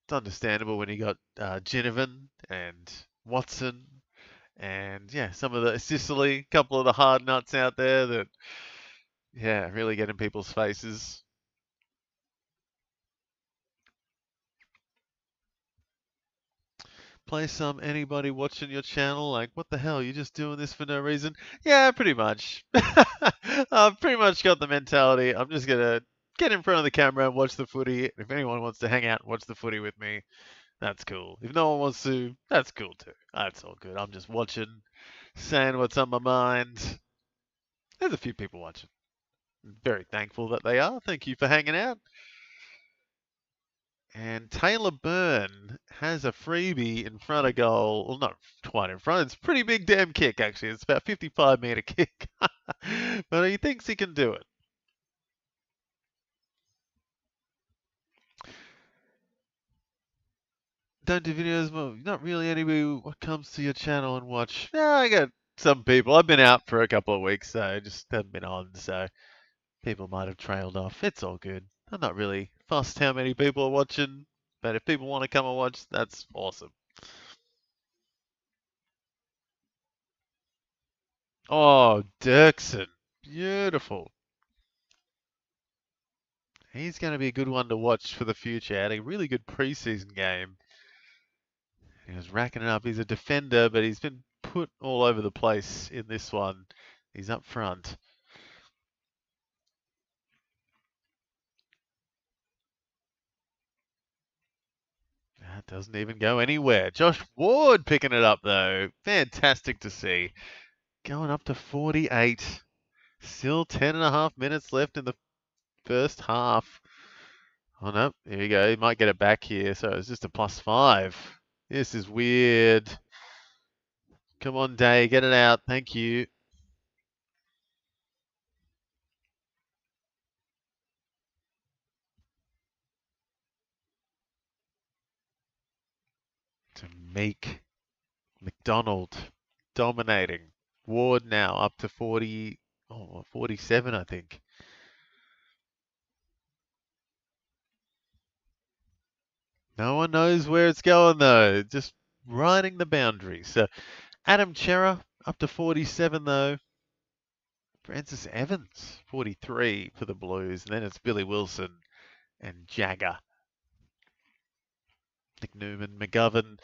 It's understandable when you got Ginnivan and Watson and yeah, some of the Sicily, a couple of the hard nuts out there that yeah, really get in people's faces. Play some anybody watching your channel like, what the hell, you just doing this for no reason? Yeah, pretty much. I've pretty much got the mentality. I'm just gonna get in front of the camera and watch the footy. If anyone wants to hang out and watch the footy with me, that's cool. If no one wants to, that's cool too. That's all good. I'm just watching, saying what's on my mind. There's a few people watching. Very thankful that they are. Thank you for hanging out. And Taylor Byrne has a freebie in front of goal. Well, not quite in front. It's a pretty big damn kick, actually. It's about 55-metre kick. But he thinks he can do it. Don't do videos? Well, not really anybody what comes to your channel and watch. Yeah, I got some people. I've been out for a couple of weeks, so I just haven't been on. So people might have trailed off. It's all good. I'm not really fussed how many people are watching. But if people want to come and watch, that's awesome. Oh, Dirksen. Beautiful. He's going to be a good one to watch for the future. Had a really good preseason game. He was racking it up. He's a defender, but he's been put all over the place in this one. He's up front. That doesn't even go anywhere. Josh Ward picking it up, though. Fantastic to see. Going up to 48. Still 10.5 minutes left in the first half. Oh, no. Here you go. He might get it back here. So it's just a +5. This is weird. Come on, Day. Get it out. Thank you. To Meek. McDonald dominating. Ward now up to 40, 47, I think. No one knows where it's going though. Just riding the boundary. So Adam Chera up to 47 though. Francis Evans 43 for the Blues. And then it's Billy Wilson and Jagger. Nick Newman, McGovern,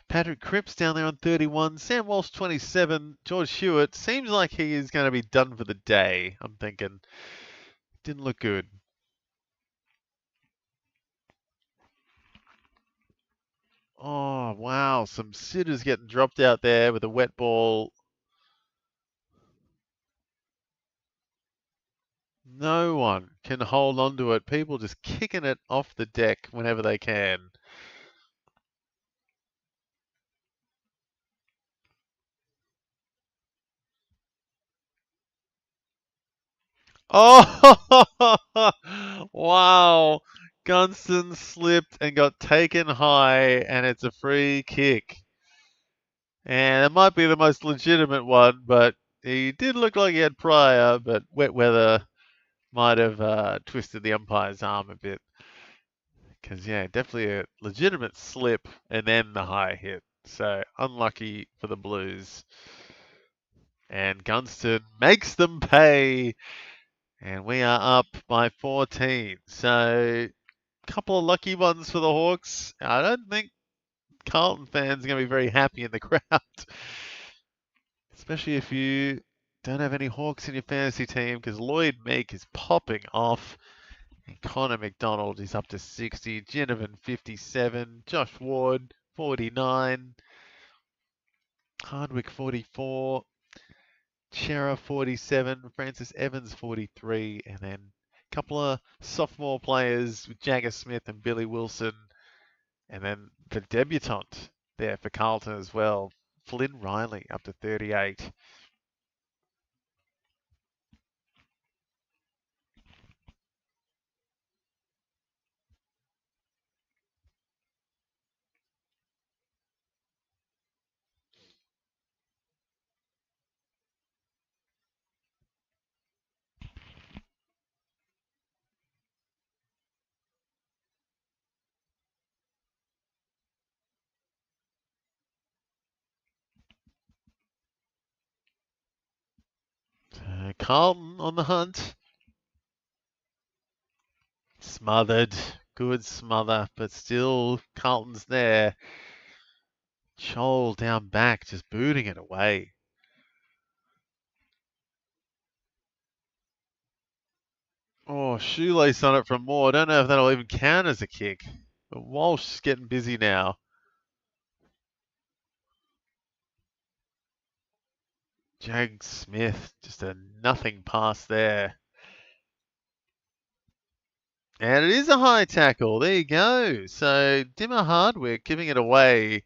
Patrick Cripps down there on 31. Sam Walsh 27. George Hewitt seems like he is going to be done for the day. I'm thinking. Didn't look good. Oh, wow. Some sitters getting dropped out there with a wet ball. No one can hold on to it. People just kicking it off the deck whenever they can. Oh, wow. Gunston slipped and got taken high, and it's a free kick. And it might be the most legitimate one, but he did look like he had prior, but wet weather might have twisted the umpire's arm a bit. Because, yeah, definitely a legitimate slip and then the high hit. So unlucky for the Blues. And Gunston makes them pay. And we are up by 14. So a couple of lucky ones for the Hawks. I don't think Carlton fans are going to be very happy in the crowd. Especially if you don't have any Hawks in your fantasy team because Lloyd Meek is popping off. And Connor McDonald is up to 60. Ginnivan 57. Josh Ward 49. Hardwick 44. Chera 47. Francis Evans 43. And then a couple of sophomore players with Jagger Smith and Billy Wilson. And then the debutant there for Carlton as well. Flynn Riley up to 38. Carlton on the hunt. Smothered. Good smother, but still Carlton's there. Chol down back, just booting it away. Oh, shoelace on it from Moore. Don't know if that'll even count as a kick. But Walsh is getting busy now. Jag Smith, just a nothing pass there. And it is a high tackle. There you go. So Dimmer Hardwick giving it away.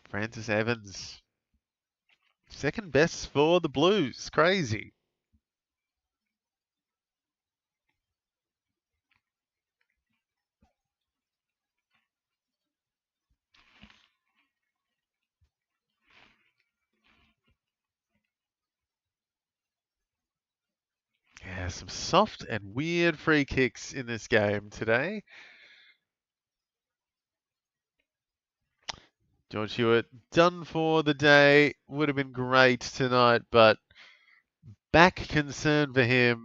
Francis Evans, second best for the Blues. Crazy. Yeah, some soft and weird free kicks in this game today. George Hewitt done for the day. Would have been great tonight, but back concern for him.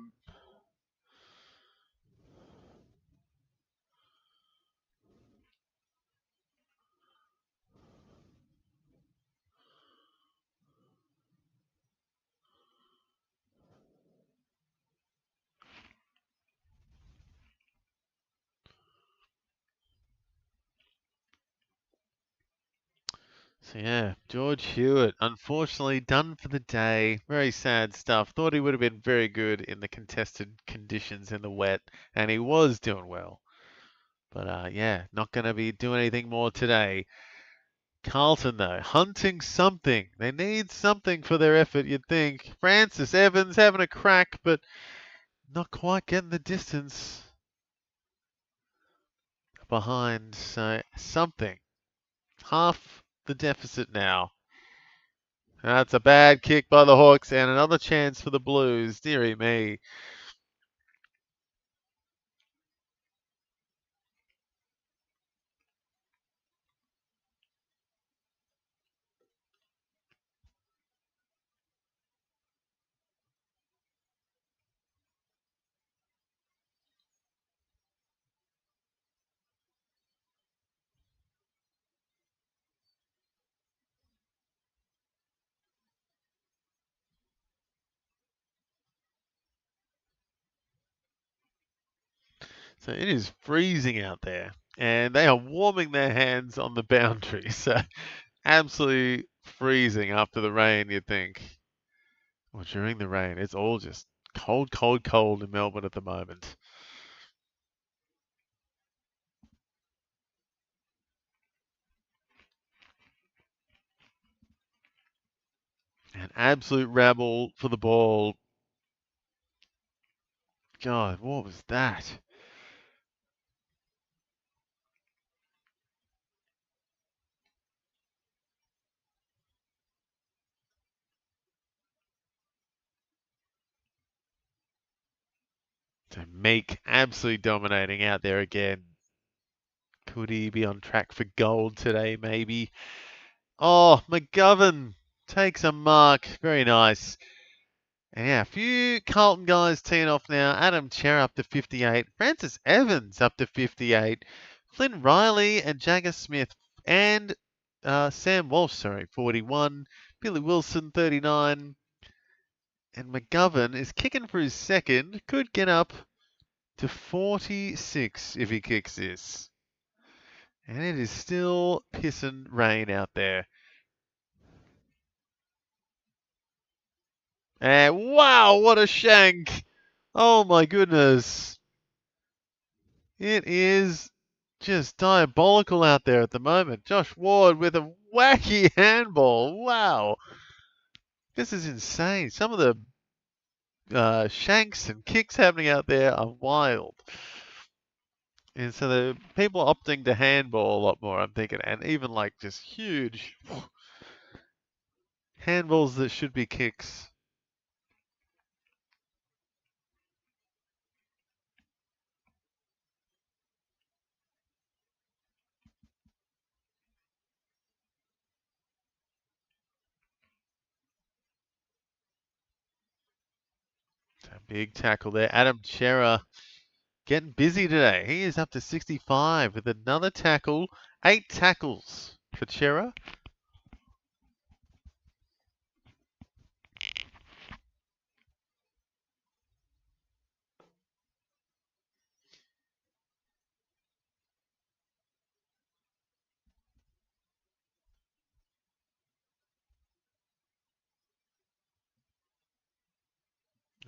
So yeah, George Hewitt, unfortunately done for the day. Very sad stuff. Thought he would have been very good in the contested conditions in the wet, and he was doing well. But yeah, not going to be doing anything more today. Carlton though, hunting something. They need something for their effort, you'd think. Francis Evans having a crack, but not quite getting the distance behind. So something. Half the deficit now. That's a bad kick by the Hawks and another chance for the Blues. Dearie me. So it is freezing out there, and they are warming their hands on the boundary. So absolutely freezing after the rain, you'd think. Or during the rain. It's all just cold, cold, cold in Melbourne at the moment. An absolute rabble for the ball. God, what was that? So Meek absolutely dominating out there again. Could he be on track for gold today, maybe? Oh, McGovern takes a mark. Very nice. And yeah, a few Carlton guys teeing off now. Adam Cher up to 58. Francis Evans up to 58. Flynn Riley and Jagger Smith and Sam Walsh, 41. Billy Wilson, 39. And McGovern is kicking for his second. Could get up to 46 if he kicks this. And it is still pissing rain out there. And wow, what a shank! Oh my goodness. It is just diabolical out there at the moment. Josh Ward with a wacky handball. Wow. This is insane. Some of the shanks and kicks happening out there are wild. And so the people opting to handball a lot more, I'm thinking, and even like just huge handballs that should be kicks. Big tackle there. Adam Chera getting busy today. He is up to 65 with another tackle. 8 tackles for Chera.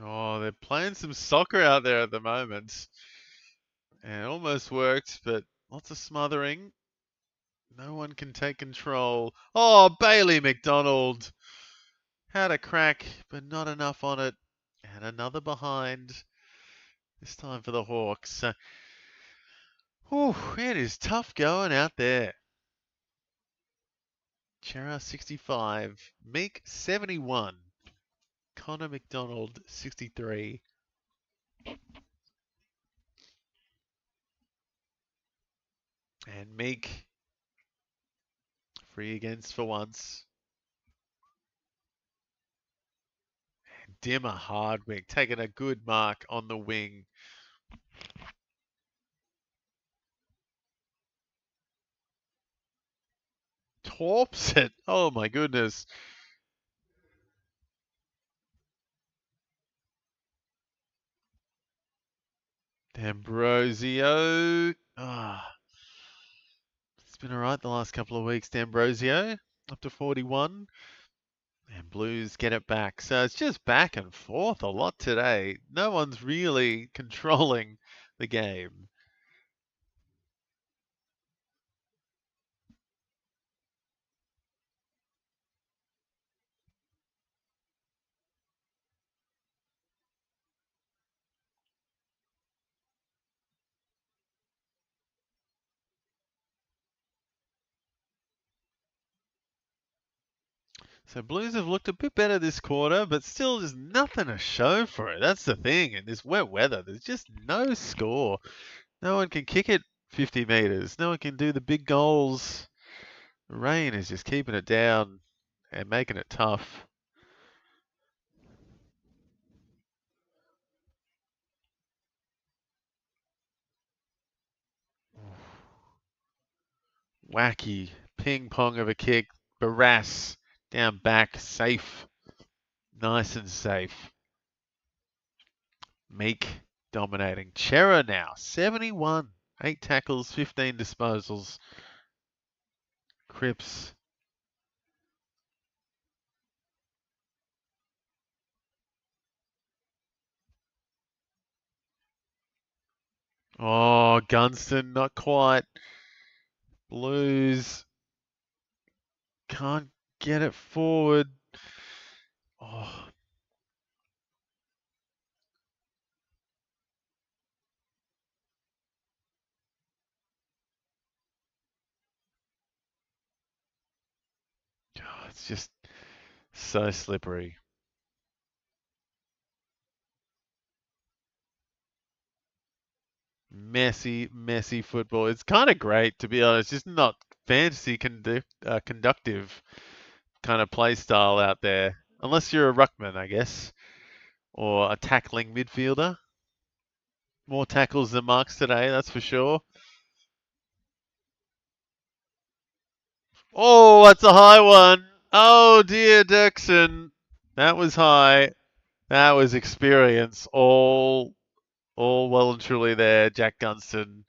Oh, they're playing some soccer out there at the moment. And it almost worked, but lots of smothering. No one can take control. Oh, Bailey McDonald had a crack, but not enough on it. And another behind. This time for the Hawks. It is tough going out there. Chera 65, Meek 71, Connor McDonald 63. And Meek free against for once. And Dimmer Hardwick taking a good mark on the wing. Torps it. Oh my goodness. D'Ambrosio. It's been alright the last couple of weeks, D'Ambrosio. Up to 41. And Blues get it back. So it's just back and forth a lot today. No one's really controlling the game. So Blues have looked a bit better this quarter, but still there's nothing to show for it. That's the thing. In this wet weather, there's just no score. No one can kick it 50 metres. No one can do the big goals. The rain is just keeping it down and making it tough. Wacky ping pong of a kick. Barras down back, safe. Nice and safe. Meek dominating. Chera now, 71. 8 tackles, 15 disposals. Cripps. Oh, Gunston, not quite. Blues can't get it forward. Oh, God, it's just so slippery. Messy, messy football. It's kind of great, to be honest. Just not fantasy conductive kind of play style out there. Unless you're a ruckman, I guess, or a tackling midfielder. More tackles than marks today, that's for sure. Oh, that's a high one. Oh dear, Dirksen. That was high. That was experience. All well and truly there, Jack Gunston.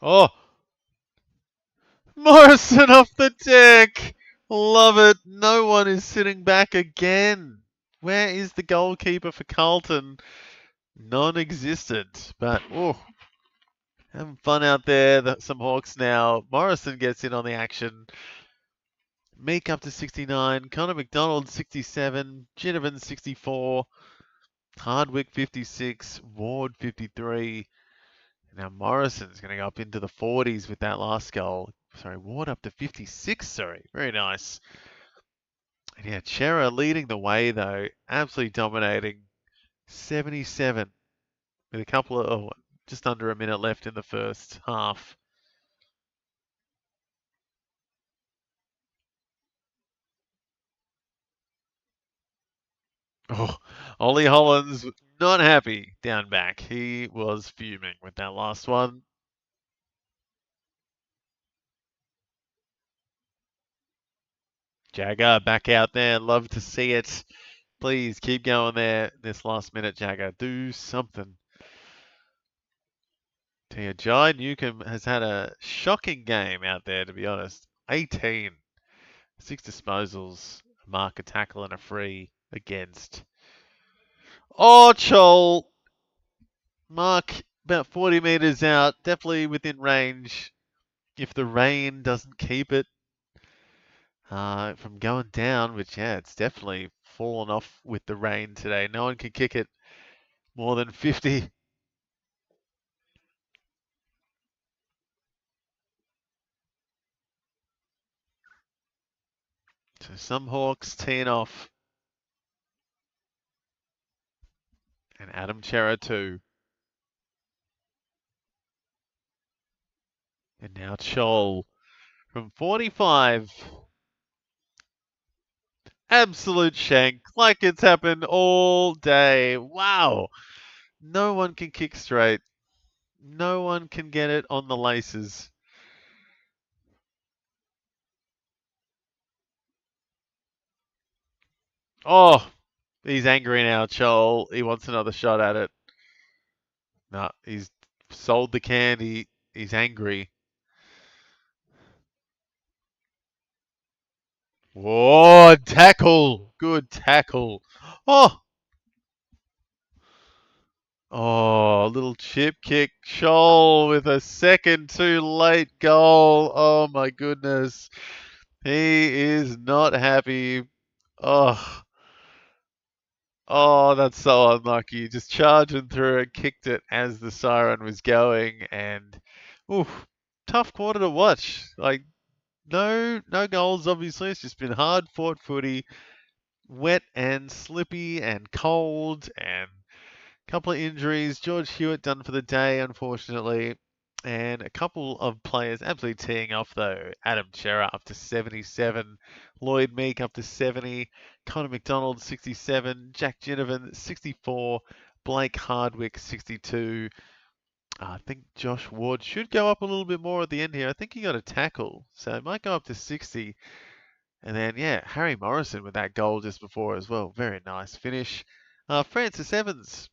Oh, Morrison off the deck. Love it. No one is sitting back again. Where is the goalkeeper for Carlton? Non-existent. But, oh, having fun out there. Some Hawks now. Morrison gets in on the action. Meek up to 69. Connor McDonald 67. Ginnivan 64. Hardwick 56. Ward 53. Now Morrison's going to go up into the 40s with that last goal. Sorry, Ward up to 56. Sorry, very nice. And yeah, Chera leading the way though, absolutely dominating. 77 with a couple of just under a minute left in the first half. Oh, Ollie Hollands not happy down back. He was fuming with that last one. Jagger back out there. Love to see it. Please keep going there this last minute, Jagger. Do something. Jai Newcomb has had a shocking game out there, to be honest. 18, 6 disposals, a mark, a tackle, and a free against. Oh, Chol. Mark about 40 metres out, definitely within range. If the rain doesn't keep it from going down, which, yeah, it's definitely fallen off with the rain today. No one can kick it more than 50. So some Hawks teeing off. And Adam Chera too. And now Chol from 45. Absolute shank, like it's happened all day. Wow. No one can kick straight. No one can get it on the laces. Oh, he's angry now, Chol. He wants another shot at it. No, he's sold the candy. He's angry. Whoa, tackle. Good tackle. Oh, oh, little chip kick. Scholl with a second too late goal. Oh my goodness. He is not happy. Oh, oh, that's so unlucky. Just charging through it, kicked it as the siren was going, and oof, tough quarter to watch. Like no goals. Obviously, it's just been hard fought footy, wet and slippy and cold, and a couple of injuries. George Hewitt done for the day, unfortunately. And a couple of players absolutely teeing off, though. Adam Chera up to 77. Lloyd Meek up to 70. Connor McDonald, 67. Jack Ginnivan, 64. Blake Hardwick, 62. I think Josh Ward should go up a little bit more at the end here. I think he got a tackle, so it might go up to 60. And then, yeah, Harry Morrison with that goal just before as well. Very nice finish. Francis Evans,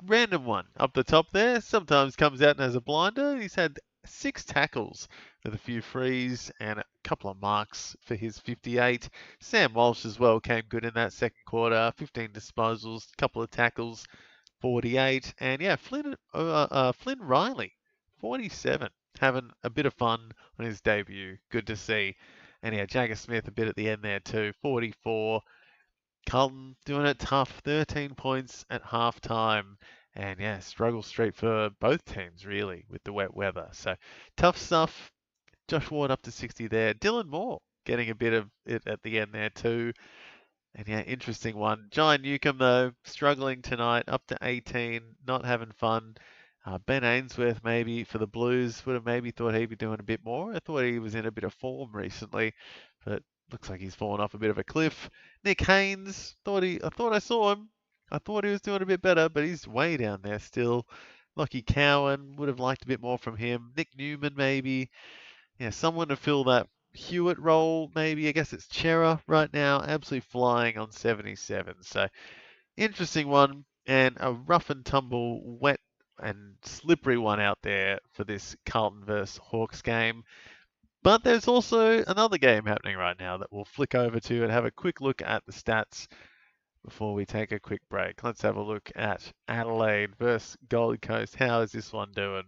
random one up the top there. Sometimes comes out and has a blinder. He's had 6 tackles with a few frees and a couple of marks for his 58. Sam Walsh as well came good in that second quarter. 15 disposals, couple of tackles, 48. And yeah, Flynn Riley, 47. Having a bit of fun on his debut. Good to see. And yeah, Jagger Smith a bit at the end there too. 44. Carlton doing it tough, 13 points at half time. And yeah, struggle street for both teams really with the wet weather. So tough stuff. Josh Ward up to 60 there. Dylan Moore getting a bit of it at the end there too. And yeah, interesting one. Giant Newcomb though, struggling tonight, up to 18, not having fun. Ben Ainsworth maybe for the Blues would have maybe thought he'd be doing a bit more. I thought he was in a bit of form recently, but looks like he's fallen off a bit of a cliff. Nick Haynes, I thought I saw him. I thought he was doing a bit better, but he's way down there still. Lockie Cowan would have liked a bit more from him. Nick Newman maybe. Yeah, someone to fill that Hewitt role, maybe. I guess it's Chera right now, absolutely flying on 77. So interesting one, and a rough and tumble, wet and slippery one out there for this Carlton versus Hawks game. But there's also another game happening right now that we'll flick over to and have a quick look at the stats before we take a quick break. Let's have a look at Adelaide versus Gold Coast. How is this one doing?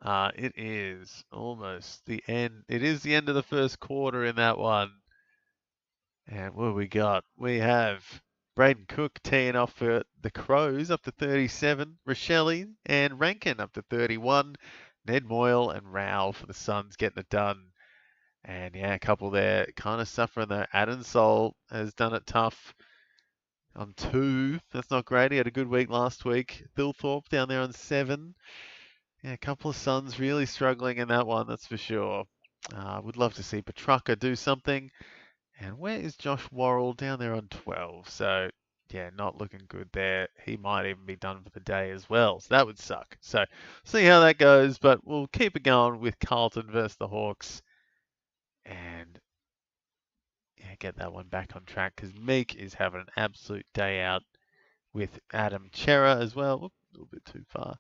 It is almost the end. It is the end of the first quarter in that one. And what have we got? We have Braden Cook teeing off for the Crows up to 37. Rochelle and Rankin up to 31. Ned Moyle and Rowell for the Suns getting it done. And yeah, a couple there kind of suffering though. Adam Sol has done it tough on 2. That's not great. He had a good week last week. Thilthorpe down there on 7. Yeah, a couple of Suns really struggling in that one, that's for sure. Would love to see Petrarca do something. And where is Josh Worrell? Down there on 12. So, yeah, not looking good there. He might even be done for the day as well. So that would suck. So, see how that goes. But we'll keep it going with Carlton versus the Hawks. And yeah, get that one back on track because Meek is having an absolute day out with Adam Chera as well. Oop, a little bit too far.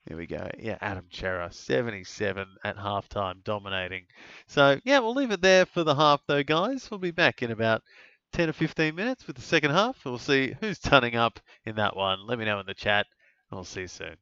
There we go. Yeah, Adam Chera, 77 at halftime, dominating. So, yeah, we'll leave it there for the half, though, guys. We'll be back in about 10 or 15 minutes with the second half. We'll see who's turning up in that one. Let me know in the chat, and we'll see you soon.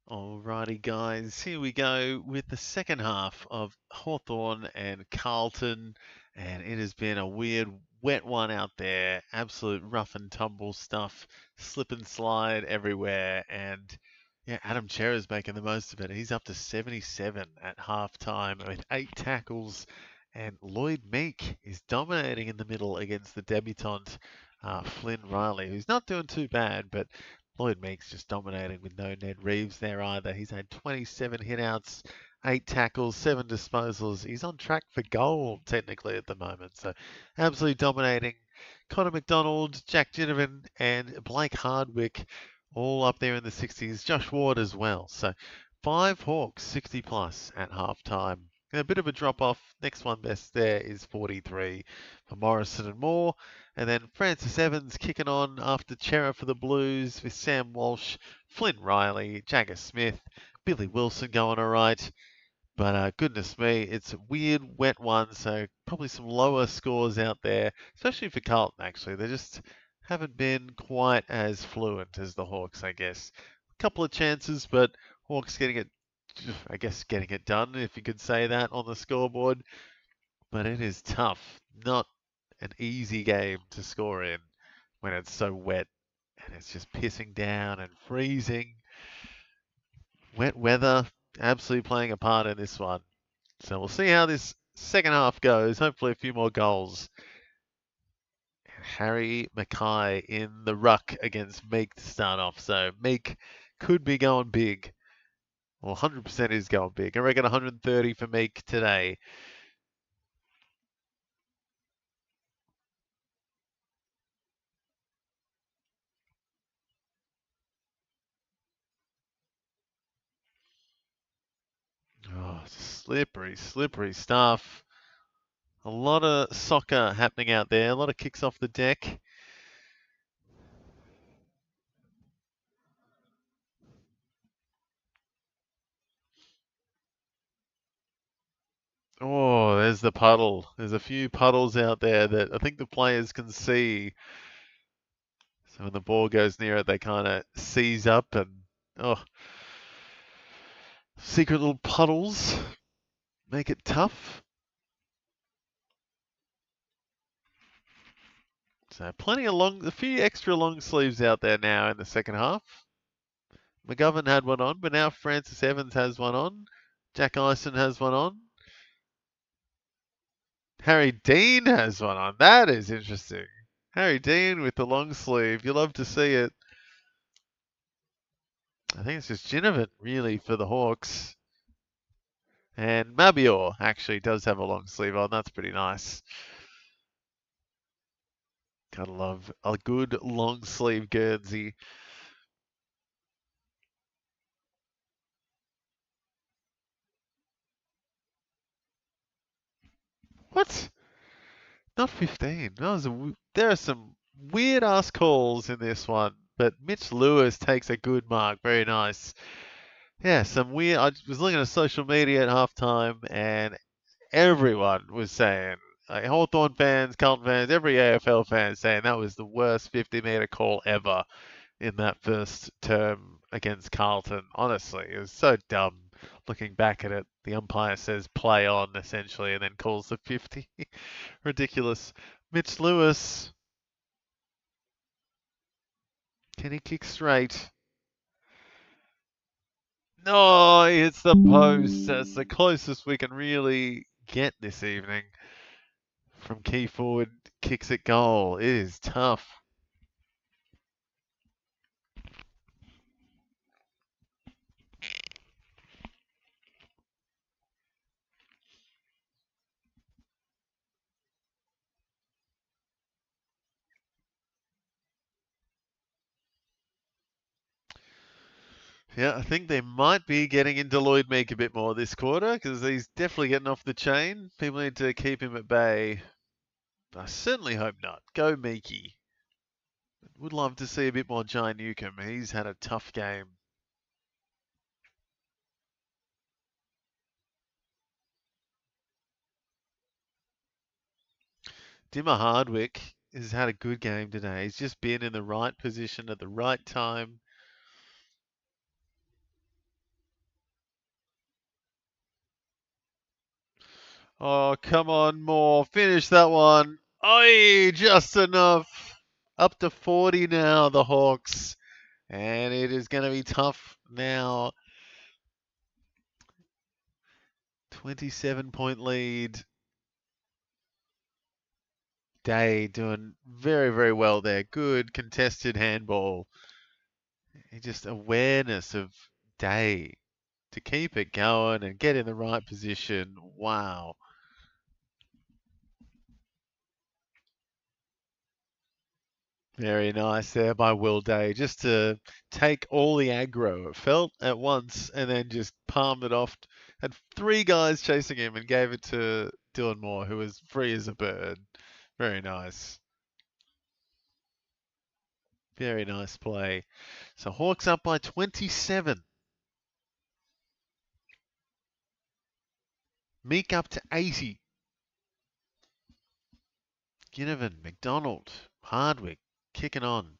Alrighty, guys, here we go with the second half of Hawthorn and Carlton, and it has been a weird, wet one out there. Absolute rough and tumble stuff, slip and slide everywhere, and yeah, Adam Cerra's making the most of it. He's up to 77 at half time with 8 tackles, and Lloyd Meek is dominating in the middle against the debutant Flynn Riley, who's not doing too bad, but Lloyd Meek's just dominating with no Ned Reeves there either. He's had 27 hitouts, 8 tackles, 7 disposals. He's on track for goal technically at the moment. So absolutely dominating. Connor McDonald, Jack Ginnivan, and Blake Hardwick all up there in the 60s. Josh Ward as well. So 5 Hawks, 60 plus at half time. A bit of a drop off. Next one best there is 43 for Morrison and Moore. And then Francis Evans kicking on after Chera for the Blues with Sam Walsh, Flynn Riley, Jagger Smith, Billy Wilson going all right. But goodness me, it's a weird, wet one, so probably some lower scores out there, especially for Carlton, actually. They just haven't been quite as fluent as the Hawks, I guess. A couple of chances, but Hawks getting it, I guess, getting it done, if you could say that, on the scoreboard. But it is tough. Not an easy game to score in when it's so wet and it's just pissing down and freezing. Wet weather absolutely playing a part in this one. So we'll see how this second half goes. Hopefully a few more goals. Harry Mackay in the ruck against Meek to start off. So Meek could be going big. Well, 100% is going big. I reckon 130 for Meek today. Oh, slippery, slippery stuff. A lot of soccer happening out there. A lot of kicks off the deck. Oh, there's the puddle. There's a few puddles out there that I think the players can see. So when the ball goes near it, they kind of seize up and, oh, secret little puddles make it tough. So plenty of a few extra long sleeves out there now in the second half. McGovern had one on, but now Francis Evans has one on. Jack Ison has one on. Harry Dean has one on. That is interesting. Harry Dean with the long sleeve. You love to see it. I think it's just Ginnivan really for the Hawks. And Mabior actually does have a long sleeve on. That's pretty nice. Gotta love a good long sleeve Guernsey. What? Not 15. There are some weird ass calls in this one, but Mitch Lewis takes a good mark. Very nice. Yeah, some weird. I was looking at social media at halftime, and everyone was saying, like, Hawthorn fans, Carlton fans, every AFL fan saying that was the worst 50-metre call ever in that first term against Carlton. Honestly, it was so dumb looking back at it. The umpire says play on essentially and then calls the 50. Ridiculous. Mitch Lewis, can he kick straight? No, he hits the post. That's the closest we can really get this evening from key forward kicks at goal. It is tough. Yeah, I think they might be getting into Lloyd Meek a bit more this quarter because he's definitely getting off the chain. People need to keep him at bay. I certainly hope not. Go Meeky. Would love to see a bit more Jai Newcomb. He's had a tough game. Dimmer Hardwick has had a good game today. He's just been in the right position at the right time. Oh, come on, more. Finish that one. Oi, just enough. Up to 40 now, the Hawks. And it is going to be tough now. 27-point lead. Day doing very, very well there. Good contested handball. Just awareness of Day to keep it going and get in the right position. Wow. Very nice there by Will Day, just to take all the aggro it felt at once and then just palmed it off. Had three guys chasing him and gave it to Dylan Moore, who was free as a bird. Very nice. Very nice play. So Hawks up by 27. Meek up to 80. Ginnivan, McDonald, Hardwick kicking on.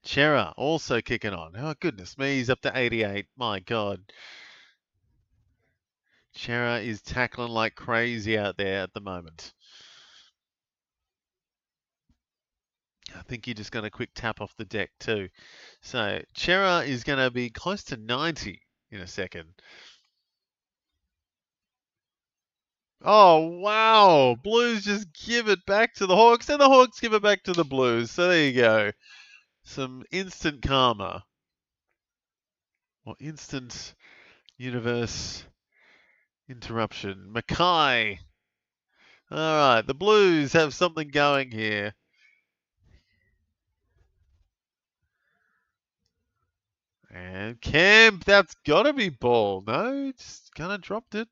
Chera also kicking on. Oh, goodness me, he's up to 88. My God. Chera is tackling like crazy out there at the moment. I think he just got a quick tap off the deck too. So Chera is going to be close to 90 in a second. Oh, wow. Blues just give it back to the Hawks, and the Hawks give it back to the Blues. So there you go. Some instant karma. Or instant universe interruption. Mackay. All right, the Blues have something going here. And Camp, that's got to be ball. No, just kind of dropped it.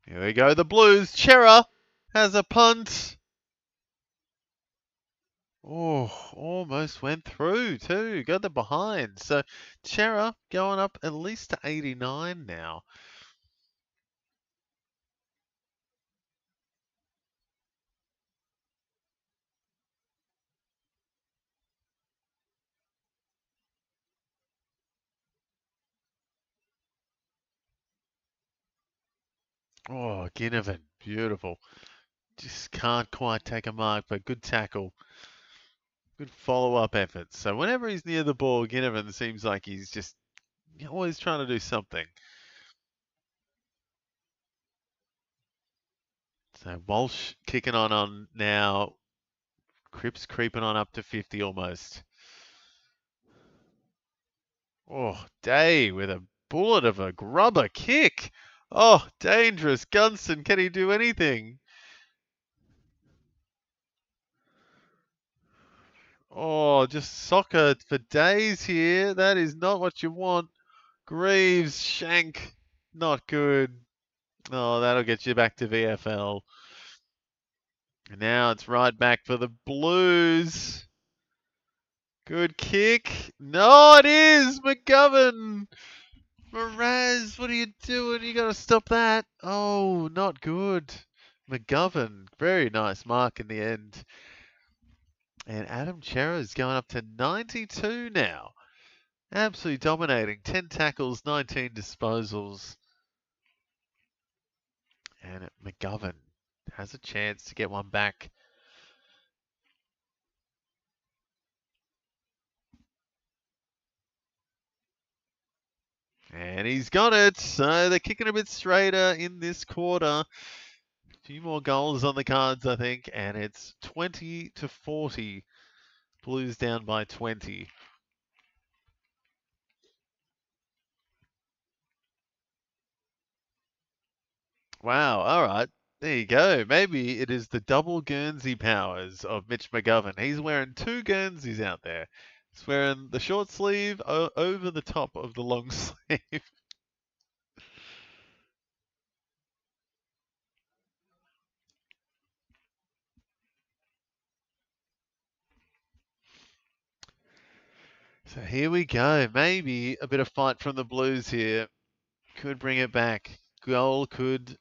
Here we go, the Blues. Chera has a punt. Oh, almost went through too. Got the behind. So Chera going up at least to 89 now. Oh, Ginnivan, beautiful. Just can't quite take a mark, but good tackle. Good follow-up effort. So whenever he's near the ball, Ginnivan seems like he's just always trying to do something. So Walsh kicking on now. Cripps creeping on up to 50 almost. Oh, Day with a bullet of a grubber kick. Oh, dangerous. Gunston, can he do anything? Oh, just soccer for days here. That is not what you want. Greaves, Shank, not good. Oh, that'll get you back to VFL. And now it's right back for the Blues. Good kick. No, it is McGovern. Mraz, what are you doing? You got to stop that. Oh, not good. McGovern, very nice mark in the end. And Adam Chera is going up to 92 now. Absolutely dominating. 10 tackles, 19 disposals. And McGovern has a chance to get one back. And he's got it. So they're kicking a bit straighter in this quarter. A few more goals on the cards, I think. And it's 20 to 40. Blues down by 20. Wow. All right. There you go. Maybe it is the double Guernsey powers of Mitch McGovern. He's wearing two Guernseys out there. He's wearing the short sleeve over the top of the long sleeve. So here we go. Maybe a bit of fight from the Blues here. Could bring it back. Goal could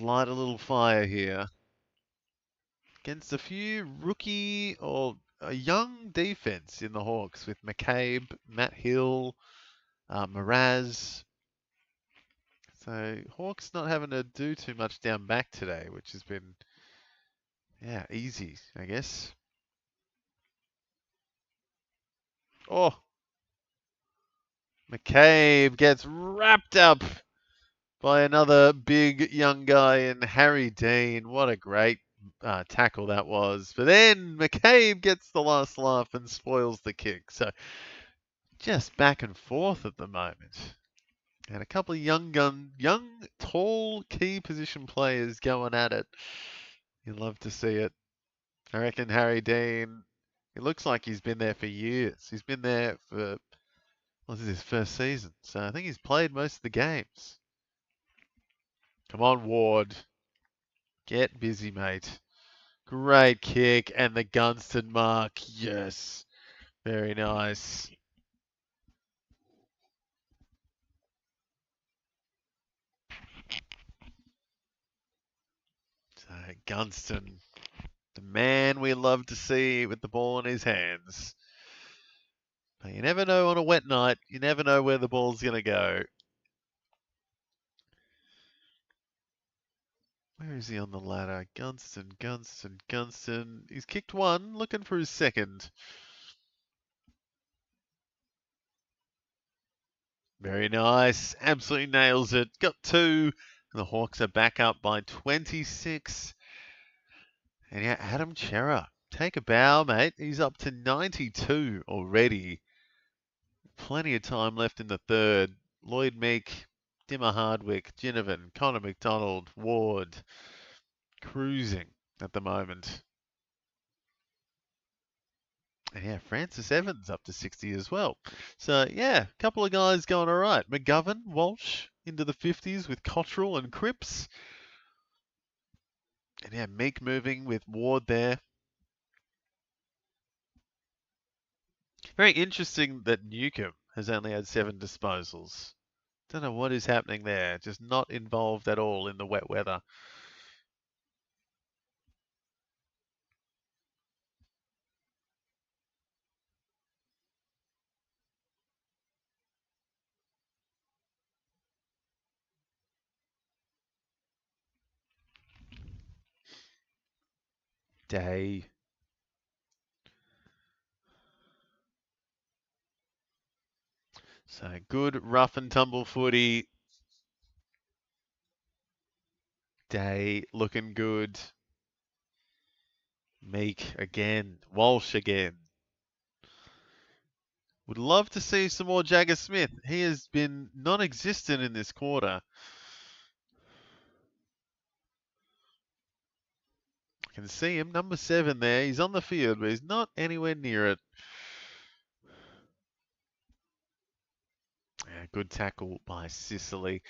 light a little fire here. Against a few rookie or a young defense in the Hawks with McCabe, Matt Hill, Mraz. So Hawks not having to do too much down back today, which has been, yeah, easy, I guess. Oh, McCabe gets wrapped up by another big young guy in Harry Dean. What a great tackle that was. But then McCabe gets the last laugh and spoils the kick. So just back and forth at the moment. And a couple of young, tall, key position players going at it. You love to see it. I reckon Harry Dean, it looks like he's been there for years. He's been there for, well, this is his first season. So I think he's played most of the games. Come on, Ward. Get busy, mate. Great kick. And the Gunston mark. Yes. Very nice. So Gunston, the man we love to see with the ball in his hands. But you never know on a wet night. You never know where the ball's going to go. Where is he on the ladder? Gunston. He's kicked one, looking for his second. Very nice. Absolutely nails it. Got two. And the Hawks are back up by 26. And yeah, Adam Chera, take a bow, mate. He's up to 92 already. Plenty of time left in the third. Lloyd Meek, Dimmer Hardwick, Ginnivan, Connor McDonald, Ward, cruising at the moment. And yeah, Francis Evans up to 60 as well. So yeah, a couple of guys going all right. McGovern, Walsh into the 50s with Cottrell and Cripps. And yeah, Meek moving with Ward there. Very interesting that Newcomb has only had 7 disposals. Don't know what is happening there. Just not involved at all in the wet weather. Day. So good rough and tumble footy. Day looking good. Meek again. Walsh again. Would love to see some more Jagger Smith. He has been non-existent in this quarter. I can see him, number 7 there. He's on the field, but he's not anywhere near it. Yeah, good tackle by Sicily.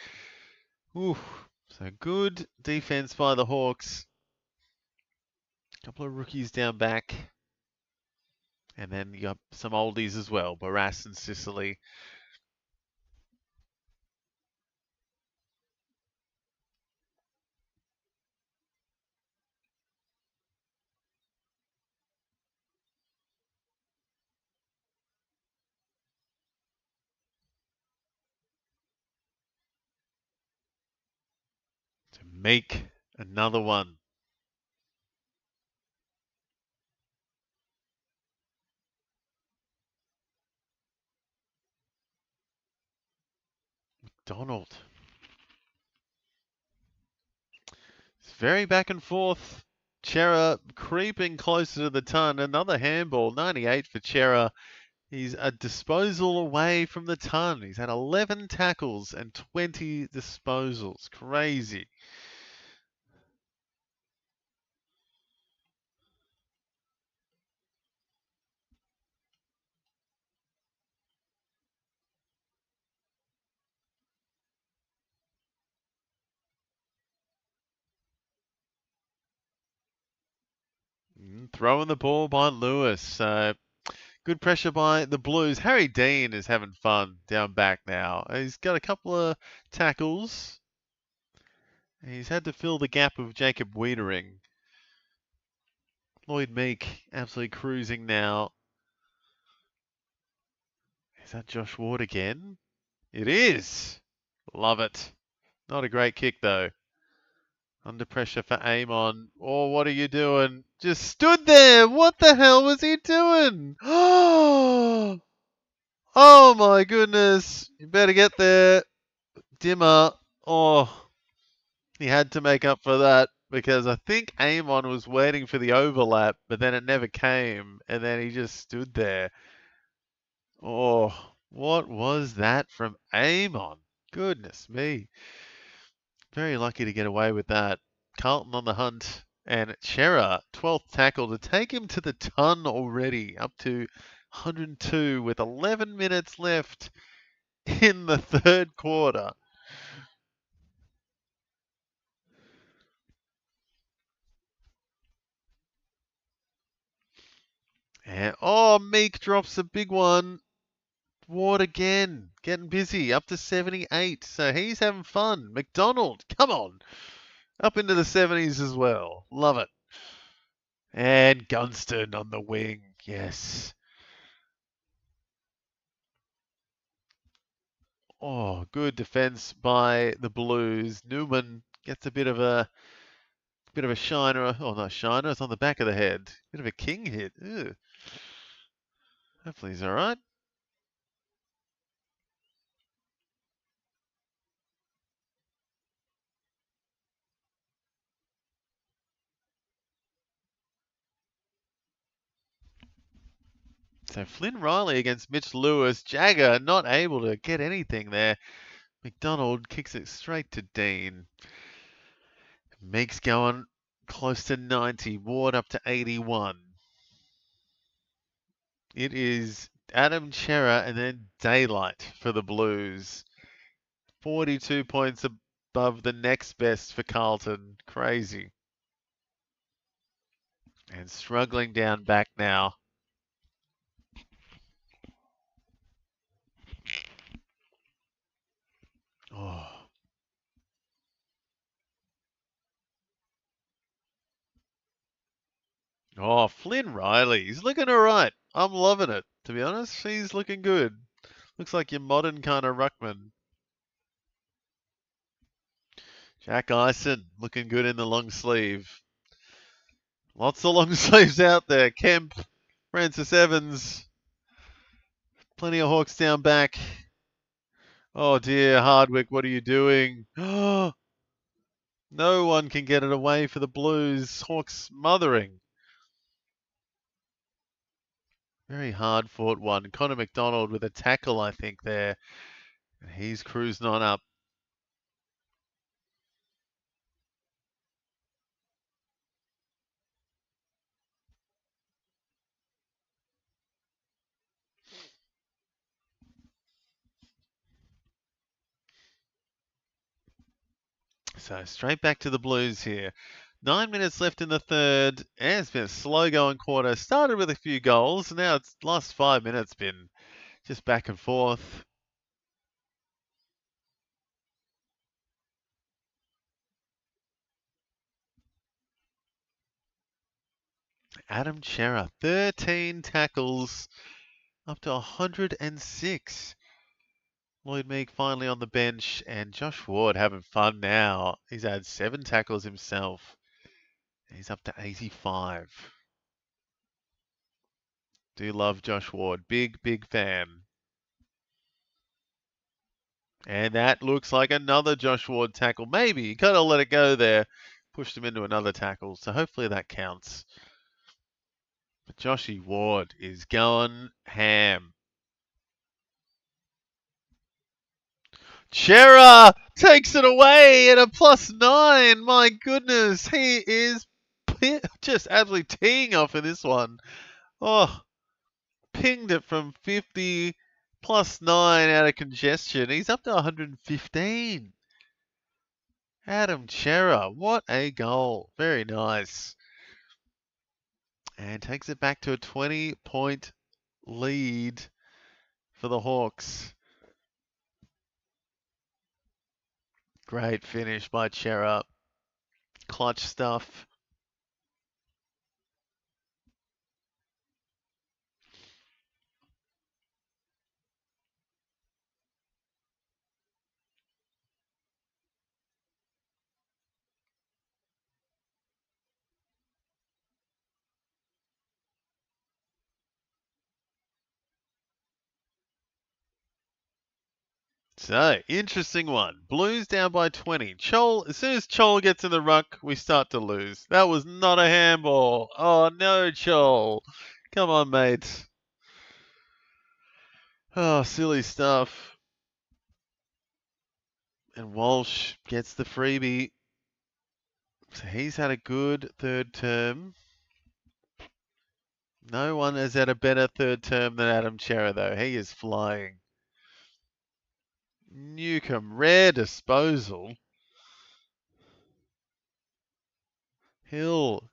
Ooh, so good defense by the Hawks. A couple of rookies down back. And then you got some oldies as well, Barras and Sicily. To make another one. Donald. It's very back and forth. Chera creeping closer to the ton. Another handball, 98 for Chera. He's a disposal away from the ton. He's had 11 tackles and 20 disposals. Crazy. Throwing the ball by Lewis. Good pressure by the Blues. Harry Dean is having fun down back now. He's got a couple of tackles. He's had to fill the gap of Jacob Wiedering. Lloyd Meek absolutely cruising now. Is that Josh Ward again? It is. Love it. Not a great kick though. Under pressure for Amon. Oh, what are you doing? Just stood there. What the hell was he doing? Oh my goodness. You better get there. Dimmer. Oh, he had to make up for that because I think Amon was waiting for the overlap, but then it never came, and then he just stood there. Oh, what was that from Amon? Goodness me. Very lucky to get away with that. Carlton on the hunt, and Chera, 12th tackle to take him to the ton already, up to 102 with 11 minutes left in the third quarter. And, oh, Meek drops a big one. Ward again, getting busy, up to 78. So he's having fun. McDonald, come on. Up into the 70s as well. Love it. And Gunston on the wing. Yes. Oh, good defense by the Blues. Newman gets a bit of a shiner. Oh, not shiner. It's on the back of the head. Bit of a king hit. Ew. Hopefully he's all right. So Flynn Riley against Mitch Lewis. Jagger not able to get anything there. McDonald kicks it straight to Dean. Meek's going close to 90. Ward up to 81. It is Adam Chera and then Daylight for the Blues. 42 points above the next best for Carlton. Crazy. And struggling down back now. Oh. Oh, Flynn Riley. He's looking all right. I'm loving it, to be honest. He's looking good. Looks like your modern kind of ruckman. Jack Ison looking good in the long sleeve. Lots of long sleeves out there. Kemp, Francis Evans. Plenty of Hawks down back. Oh dear, Hardwick, what are you doing? No one can get it away for the Blues. Hawks smothering. Very hard fought one. Connor McDonald with a tackle, I think, there. And he's cruising on up. So straight back to the Blues here. 9 minutes left in the third. And it's been a slow going quarter. Started with a few goals. Now it's last 5 minutes been just back and forth. Adam Chera, 13 tackles, up to 106. Lloyd Meek finally on the bench, and Josh Ward having fun now. He's had 7 tackles himself. He's up to 85. Do love Josh Ward. Big fan. And that looks like another Josh Ward tackle. Maybe. You kind of let it go there. Pushed him into another tackle. So hopefully that counts. But Joshy Ward is going ham. Chera takes it away at a +9. My goodness. He is just absolutely teeing off in this one. Oh, pinged it from 50 +9 out of congestion. He's up to 115. Adam Chera, what a goal. Very nice. And takes it back to a 20-point lead for the Hawks. Great finish by Chera. Clutch stuff. So, interesting one. Blues down by 20. Chol, as soon as Chol gets in the ruck, we start to lose. That was not a handball. Oh, no, Chol. Come on, mate. Oh, silly stuff. And Walsh gets the freebie. So he's had a good third term. No one has had a better third term than Adam Chera, though. He is flying. Newcomb, rare disposal. Hill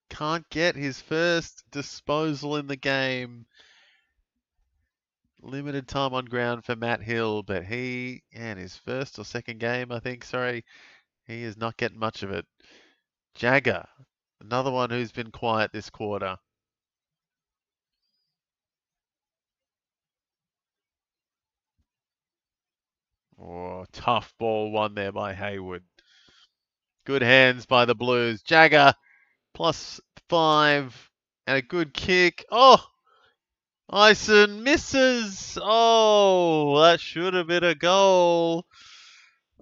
can't get his first disposal in the game. Limited time on ground for Matt Hill, but he, and his first or second game, I think, sorry, he is not getting much of it. Jagger, another one who's been quiet this quarter. Oh, tough ball one there by Hayward. Good hands by the Blues. Jagger, +5, and a good kick. Oh, Ison misses. Oh, that should have been a goal.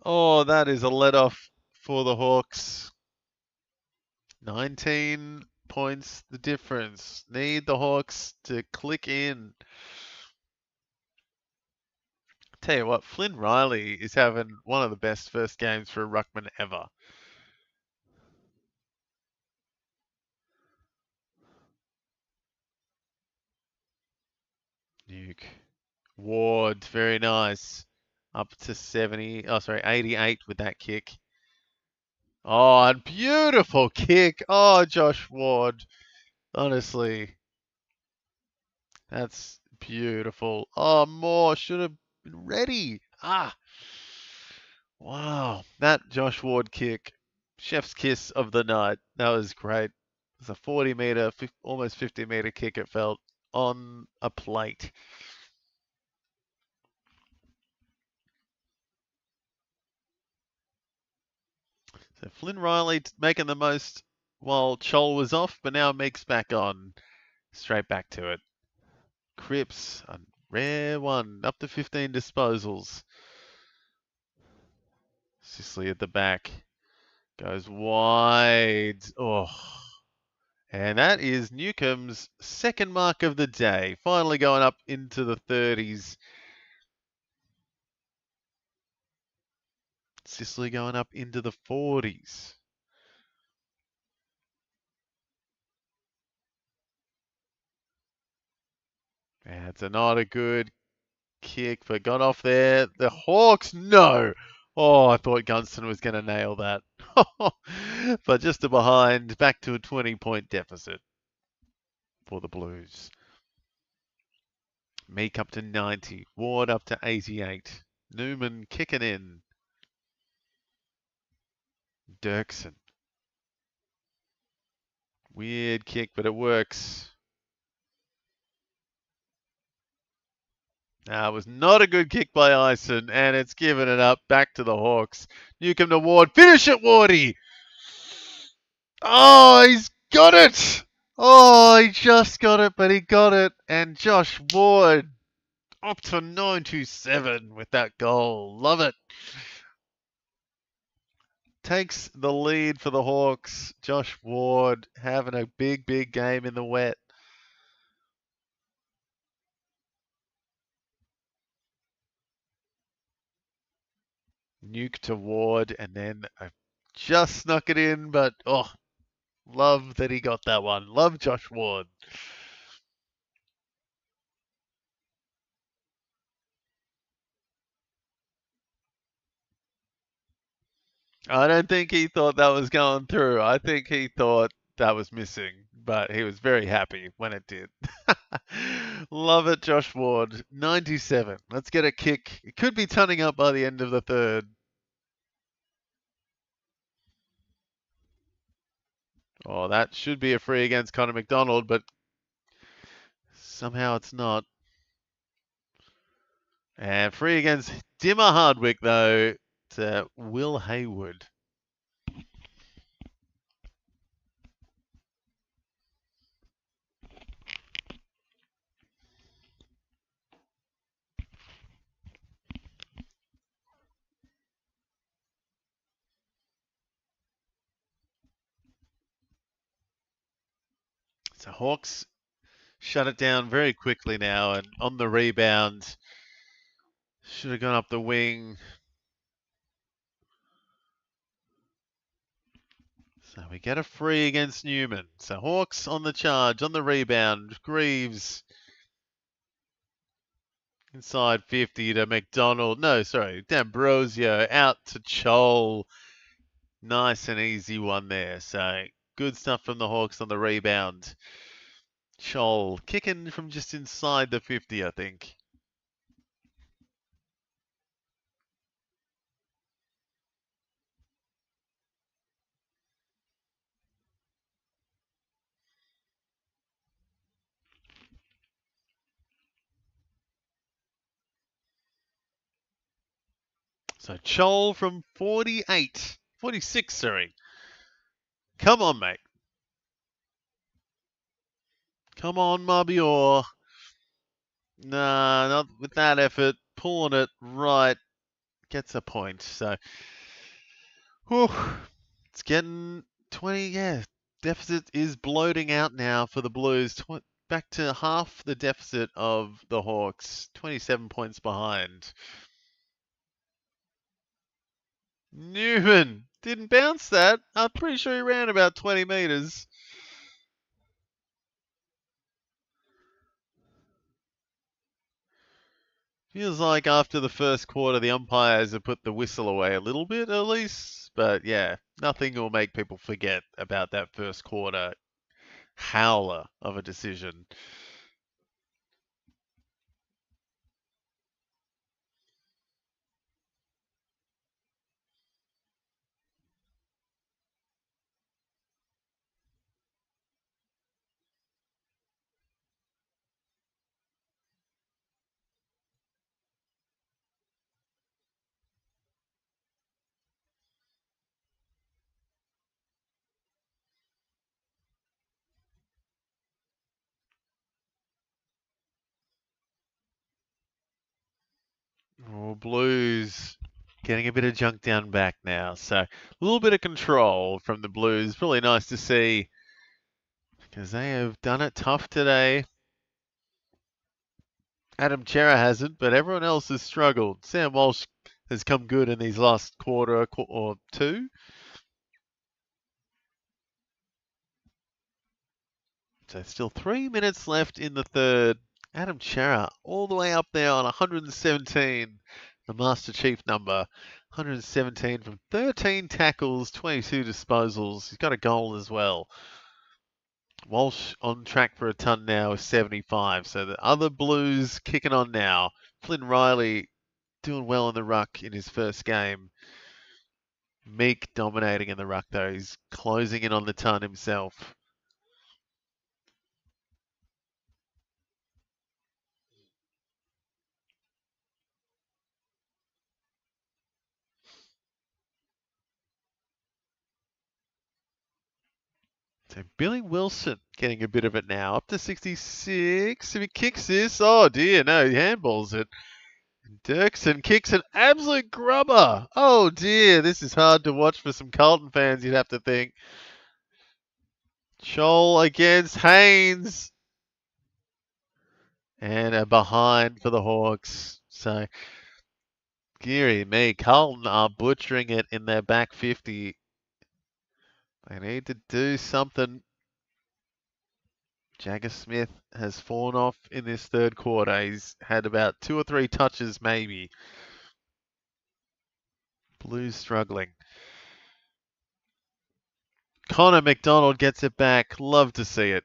Oh, that is a let-off for the Hawks. 19 points the difference. Need the Hawks to click in. Tell you what, Flynn Riley is having one of the best first games for a ruckman ever. Nuke. Ward, very nice. Up to 88 with that kick. Oh, and beautiful kick. Oh, Josh Ward. Honestly, that's beautiful. Oh, more should have been ready. Ah, wow. That Josh Ward kick, chef's kiss of the night. That was great. It was a 40 meter, almost 50 meter kick, it felt, on a plate. So Flynn Riley making the most while Chol was off, but now Meek's back on. Straight back to it. Cripps, a rare one, up to 15 disposals. Sicily at the back. Goes wide. Oh. And that is Newcomb's second mark of the day. Finally going up into the 30s. Sicily going up into the 40s. That's not a good kick, but got off there. The Hawks, no. Oh, I thought Gunston was going to nail that. But just a behind, back to a 20-point deficit for the Blues. Meek up to 90. Ward up to 88. Newman kicking in. Dirksen. Weird kick, but it works. It was not a good kick by Ison, and it's given it up back to the Hawks. Newcomb to Ward. Finish it, Wardy! Oh, he's got it! Oh, he just got it, but he got it. And Josh Ward up to 927 with that goal. Love it. Takes the lead for the Hawks. Josh Ward having a big, big game in the wet. Nuke to Ward, and then I just snuck it in, but oh, love that he got that one. Love Josh Ward. I don't think he thought that was going through. I think he thought that was missing, but he was very happy when it did. Love it, Josh Ward. 97. Let's get a kick. It could be turning up by the end of the third. Oh, that should be a free against Connor McDonald, but somehow it's not. And free against Dimmer Hardwick, though, to Will Hayward. So Hawks shut it down very quickly now, and on the rebound, should have gone up the wing. So we get a free against Newman. So Hawks on the charge, on the rebound. Greaves inside 50 to McDonald. No, sorry, D'Ambrosio out to Chol. Nice and easy one there. So good stuff from the Hawks on the rebound. Chol kicking from just inside the 50, I think. So Chol from 46, sorry. Come on, mate. Come on, Mabior. Nah, not with that effort. Pulling it right. Gets a point. So, whew, it's getting 20. Yeah, deficit is bloating out now for the Blues. Back to half the deficit of the Hawks. 27 points behind. Newman didn't bounce that. I'm pretty sure he ran about 20 metres. Feels like after the first quarter, the umpires have put the whistle away a little bit at least. But yeah, nothing will make people forget about that first quarter howler of a decision. Oh, Blues getting a bit of junk down back now. So a little bit of control from the Blues. Really nice to see because they have done it tough today. Adam Chera hasn't, but everyone else has struggled. Sam Walsh has come good in these last quarter or two. So still 3 minutes left in the third. Adam Chera all the way up there on 117, the Master Chief number. 117 from 13 tackles, 22 disposals. He's got a goal as well. Walsh on track for a ton now with 75. So the other Blues kicking on now. Flynn Riley doing well in the ruck in his first game. Meek dominating in the ruck though. He's closing in on the ton himself. So Billy Wilson getting a bit of it now, up to 66. If he kicks this, oh dear, no, he handballs it. Dirksen kicks an absolute grubber. Oh dear, this is hard to watch for some Carlton fans, you'd have to think. Scholl against Haynes. And a behind for the Hawks. So, dearie me, Carlton are butchering it in their back 50. They need to do something. Jagger Smith has fallen off in this third quarter. He's had about 2 or 3 touches maybe. Blues struggling. Connor McDonald gets it back. Love to see it.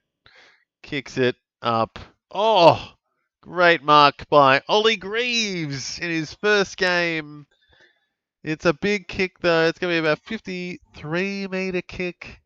Kicks it up. Oh, great mark by Ollie Greaves in his first game. It's a big kick though. It's going to be about 53-meter kick.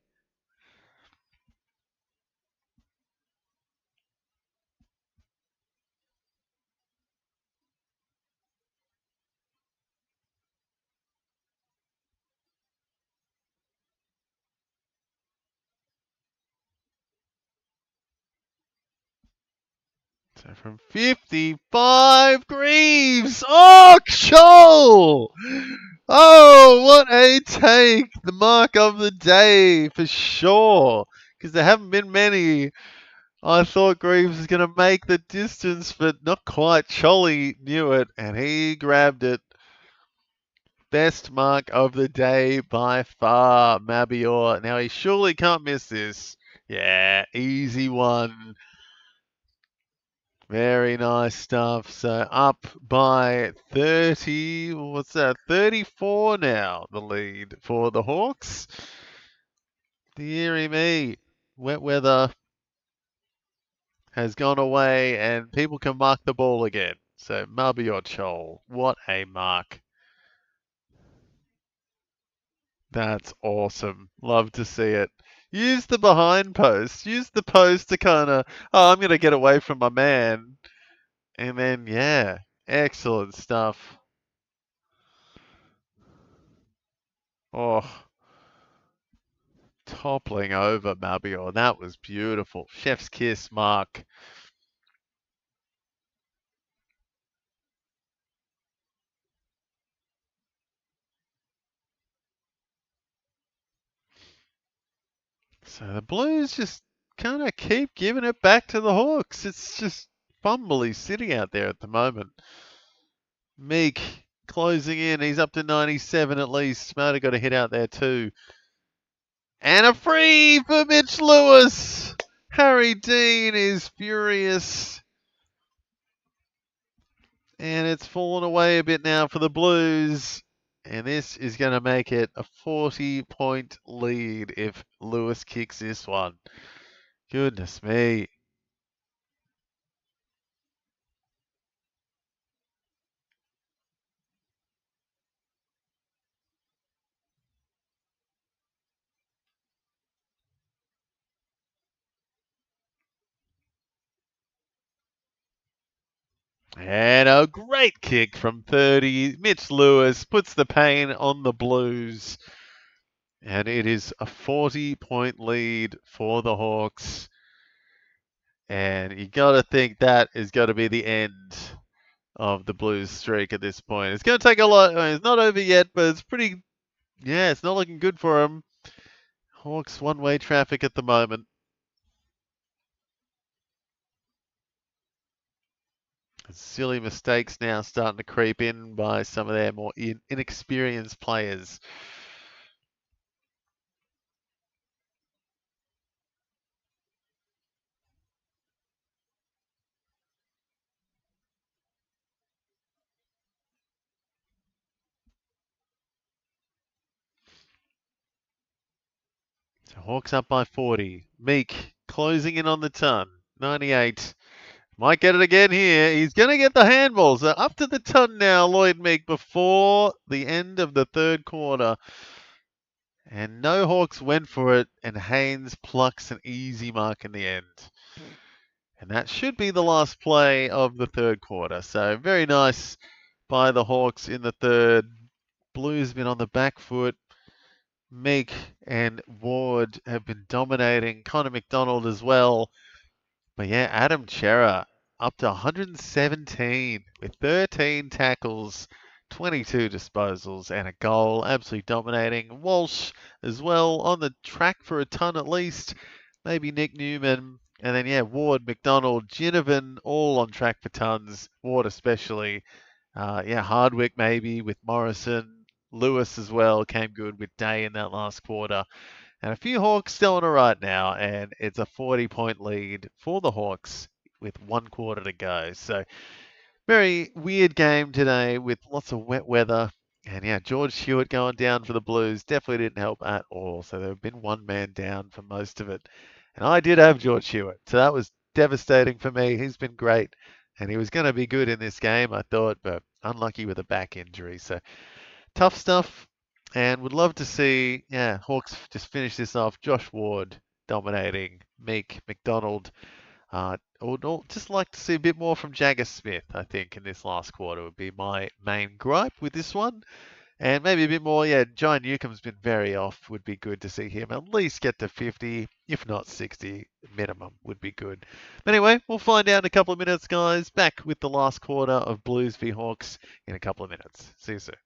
So from 55, Greaves! Oh, Scholl! Oh, what a take! The mark of the day for sure. Because there haven't been many I thought Greaves was going to make the distance, but not quite. Cholly knew it, and he grabbed it. Best mark of the day by far, Mabior. Now he surely can't miss this. Yeah, easy one. Very nice stuff. So up by 30, what's that? 34 now, the lead for the Hawks. Deary me. Wet weather has gone away and people can mark the ball again. So Mabior Chol, what a mark. That's awesome. Love to see it. Use the behind post. Use the post to kind of, oh, I'm going to get away from my man. And then, yeah, excellent stuff. Oh, toppling over Mabior. That was beautiful. Chef's kiss, Mark. So the Blues just kind of keep giving it back to the Hawks. It's just fumbly sitting out there at the moment. Meek closing in. He's up to 97 at least. Might have got a hit out there too. And a free for Mitch Lewis. Harry Dean is furious. And it's fallen away a bit now for the Blues. And this is going to make it a 40-point lead if Lewis kicks this one. Goodness me. And a great kick from 30. Mitch Lewis puts the pain on the Blues. And it is a 40-point lead for the Hawks. And you got to think that is going to be the end of the Blues streak at this point. It's going to take a lot. I mean, it's not over yet, but it's pretty. Yeah, it's not looking good for them. Hawks one-way traffic at the moment. Silly mistakes now starting to creep in by some of their more inexperienced players. So Hawks up by 40. Meek closing in on the ton. 98. Might get it again here. He's going to get the handball. So up to the ton now, Lloyd Meek, before the end of the third quarter. And no Hawks went for it, and Haynes plucks an easy mark in the end. And that should be the last play of the third quarter. So very nice by the Hawks in the third. Blues been on the back foot. Meek and Ward have been dominating. Connor McDonald as well. But yeah, Adam Chera up to 117 with 13 tackles, 22 disposals, and a goal. Absolutely dominating. Walsh as well on the track for a ton at least. Maybe Nick Newman. And then, yeah, Ward, McDonald, Ginnivan, all on track for tons. Ward especially. Yeah, Hardwick maybe with Morrison. Lewis as well came good with Day in that last quarter. And a few Hawks still on a right now, and it's a 40-point lead for the Hawks with 1 quarter to go. So very weird game today with lots of wet weather. And yeah, George Hewitt going down for the Blues definitely didn't help at all. So they've been one man down for most of it. And I did have George Hewitt, so that was devastating for me. He's been great, and he was going to be good in this game, I thought, but unlucky with a back injury. So tough stuff, and would love to see, yeah, Hawks just finish this off. Josh Ward dominating, Meek, McDonald. Would just like to see a bit more from Jagger Smith, I think, in this last quarter would be my main gripe with this one. And maybe a bit more, yeah, John Newcomb's been very off. Would be good to see him at least get to 50, if not 60 minimum would be good. But anyway, we'll find out in a couple of minutes, guys. Back with the last quarter of Blues v Hawks in a couple of minutes. See you soon.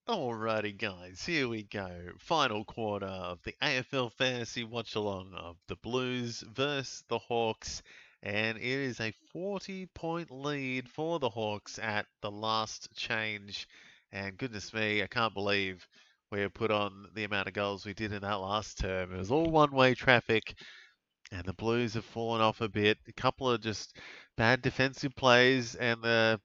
Alrighty, guys, here we go. Final quarter of the AFL Fantasy Watch Along of the Blues versus the Hawks. And it is a 40-point lead for the Hawks at the last change. And goodness me, I can't believe we put on the amount of goals we did in that last term. It was all one-way traffic. And the Blues have fallen off a bit. A couple of just bad defensive plays, and the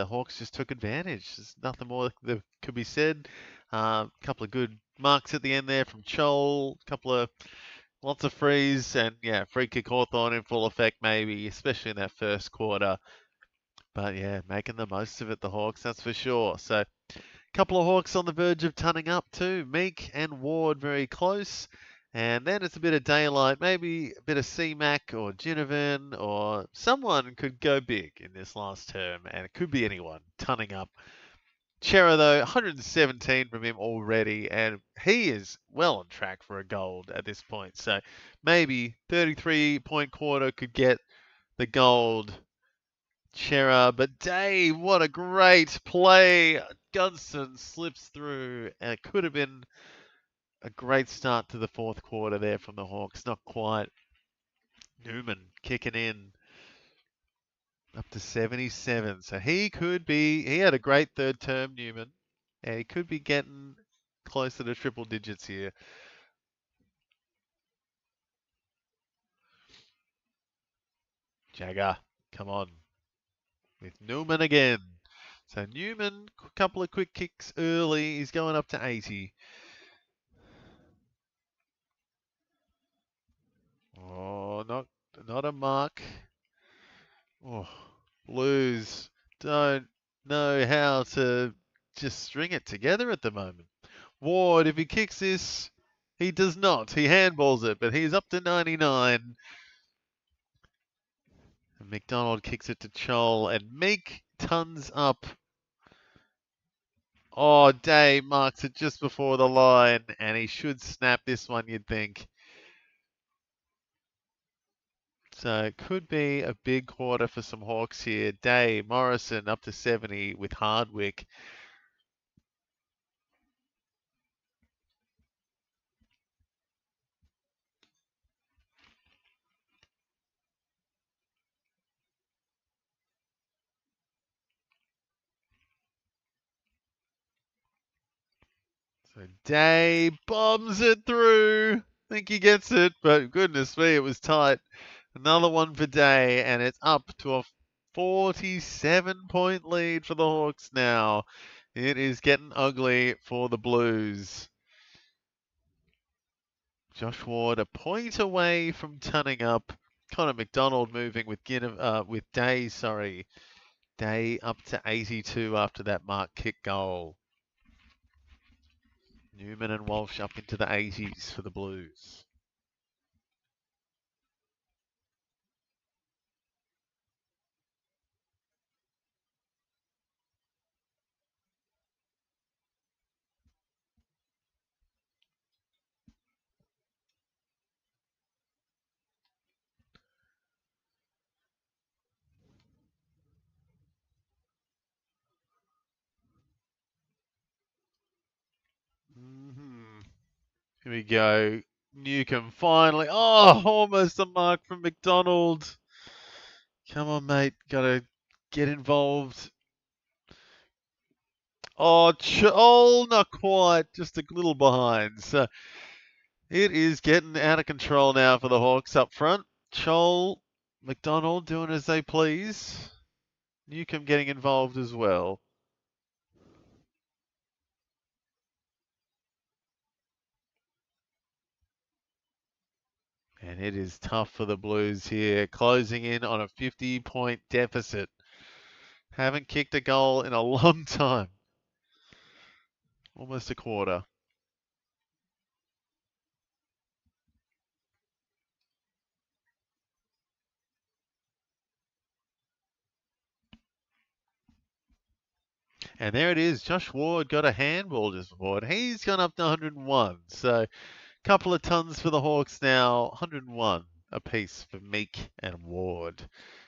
Hawks just took advantage. There's nothing more that could be said. A couple of good marks at the end there from Chol. A couple of lots of frees, and yeah, free kick Hawthorn in full effect maybe, especially in that first quarter. But yeah, making the most of it, the Hawks, that's for sure. So couple of Hawks on the verge of tunning up too. Meek and Ward very close. And then it's a bit of daylight, maybe a bit of C-Mac or Ginnivan or someone could go big in this last term, and it could be anyone tunning up. Chera, though, 117 from him already, and he is well on track for a gold at this point. So maybe 33-point quarter could get the gold. Chera, but Dave, what a great play. Gunston slips through, and it could have been a great start to the fourth quarter there from the Hawks. Not quite. Newman kicking in up to 77. So he had a great third term, Newman, and he could be getting closer to triple digits here. Jagger, come on. With Newman again. So Newman, a couple of quick kicks early. He's going up to 80. Oh, not a mark. Oh, Blues don't know how to just string it together at the moment. Ward, if he kicks this, he does not. He handballs it, but he's up to 99. And McDonald kicks it to Chol, and Meek tons up. Oh, Day marks it just before the line, and he should snap this one, you'd think. So it could be a big quarter for some Hawks here. Day, Morrison up to 70 with Hardwick. So Day bombs it through. Think he gets it, but goodness me, it was tight. Another one for Day, and it's up to a 47-point lead for the Hawks now. It is getting ugly for the Blues. Josh Ward a point away from tunning up. Connor McDonald moving with Day, sorry. Day up to 82 after that mark kick goal. Newman and Walsh up into the 80s for the Blues. Here we go. Newcomb finally. Oh, almost a mark from McDonald. Come on, mate. Got to get involved. Oh, not quite. Just a little behind. So it is getting out of control now for the Hawks up front. Chol, McDonald doing as they please. Newcomb getting involved as well. And it is tough for the Blues here, closing in on a 50-point deficit. Haven't kicked a goal in a long time. Almost a quarter. And there it is. Josh Ward got a handball just before, and he's gone up to 101. So a couple of tons for the Hawks now. 101 apiece for Meek and Ward.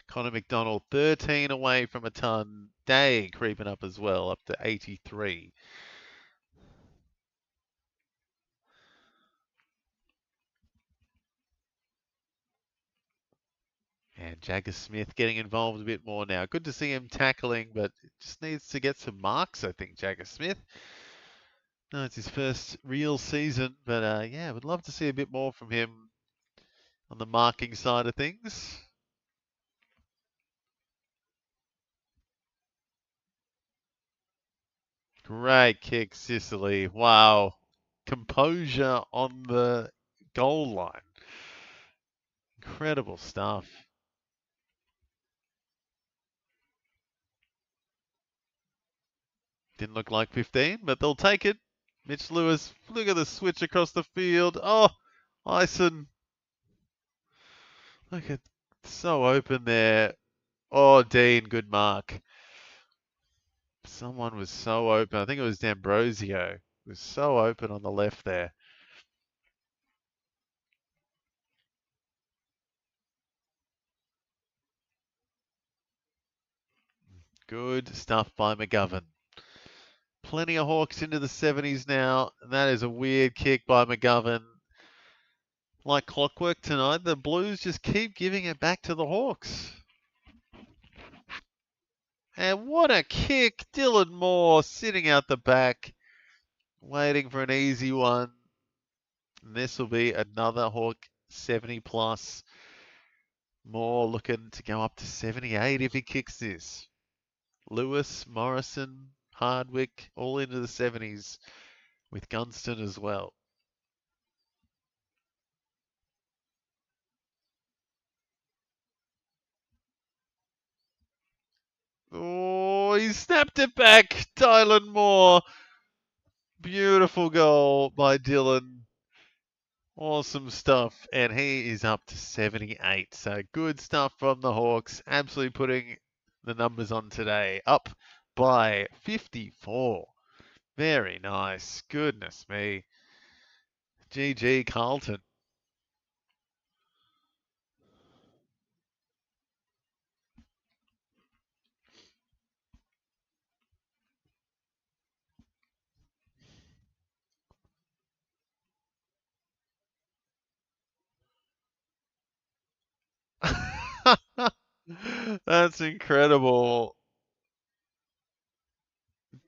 Connor McDonald 13 away from a ton. Day creeping up as well, up to 83. And Jagger Smith getting involved a bit more now. Good to see him tackling, but just needs to get some marks, I think, Jagger Smith. No, it's his first real season, but yeah, would love to see a bit more from him on the marking side of things. Great kick, Sicily. Wow. Composure on the goal line. Incredible stuff. Didn't look like 15, but they'll take it. Mitch Lewis, look at the switch across the field. Oh, Ison. Look at, so open there. Oh, Dean, good mark. Someone was so open. I think it was D'Ambrosio. It was so open on the left there. Good stuff by McGovern. Plenty of Hawks into the 70s now. And that is a weird kick by McGovern. Like clockwork tonight, the Blues just keep giving it back to the Hawks. And what a kick. Dylan Moore sitting out the back, waiting for an easy one. And this will be another Hawk 70 plus. Moore looking to go up to 78 if he kicks this. Lewis, Morrison, Hardwick, all into the 70s with Gunston as well. Oh, he snapped it back. Dylan Moore. Beautiful goal by Dylan. Awesome stuff. And he is up to 78. So good stuff from the Hawks. Absolutely putting the numbers on today. Up by 54. Very nice. Goodness me. GG Carlton. That's incredible.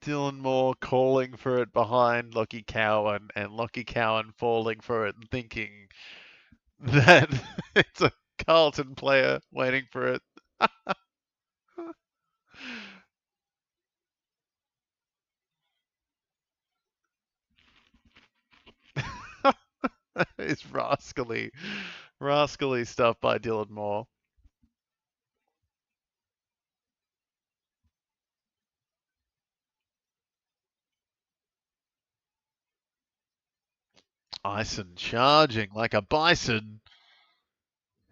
Dylan Moore calling for it behind Lockie Cowan and Lockie Cowan falling for it and thinking that it's a Carlton player waiting for it. It's rascally stuff by Dylan Moore. Ison charging like a bison.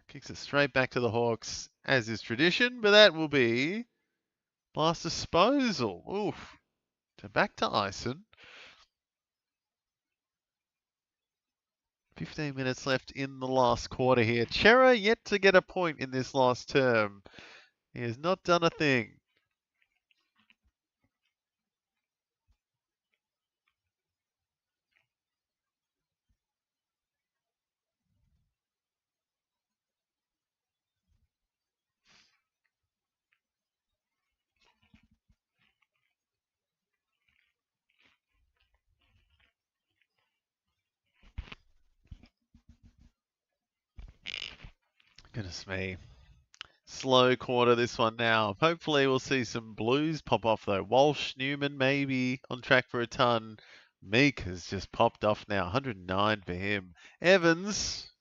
Kicks it straight back to the Hawks, as is tradition, but that will be blast disposal. Oof. So back to Ison. 15 minutes left in the last quarter here. Chera yet to get a point in this last term. He has not done a thing. Goodness me. Slow quarter this one now. Hopefully we'll see some Blues pop off though. Walsh, Newman maybe on track for a ton. Meek has just popped off now. 109 for him. Evans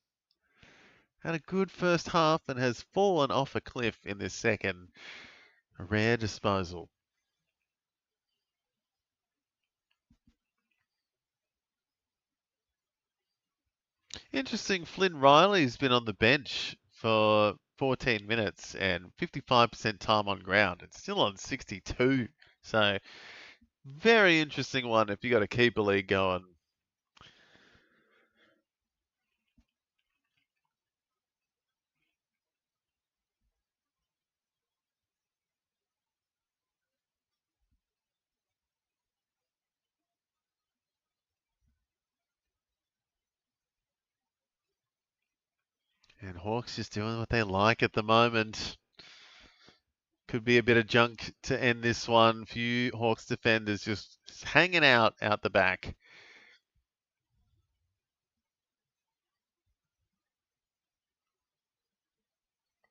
had a good first half and has fallen off a cliff in this second. A rare disposal. Interesting, Flynn Riley's been on the bench for 14 minutes and 55% time on ground. It's still on 62. So, very interesting one if you got a keeper league going. And Hawks just doing what they like at the moment. Could be a bit of junk to end this one. Few Hawks defenders just hanging out the back.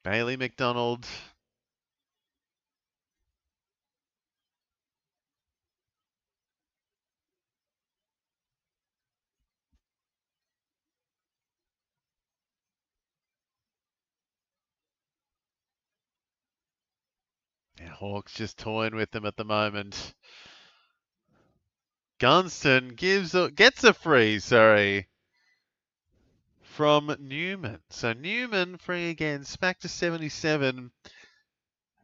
Bailey McDonald. Yeah, Hawks just toying with them at the moment. Gunston gets a free, from Newman. So Newman free again, back to 77.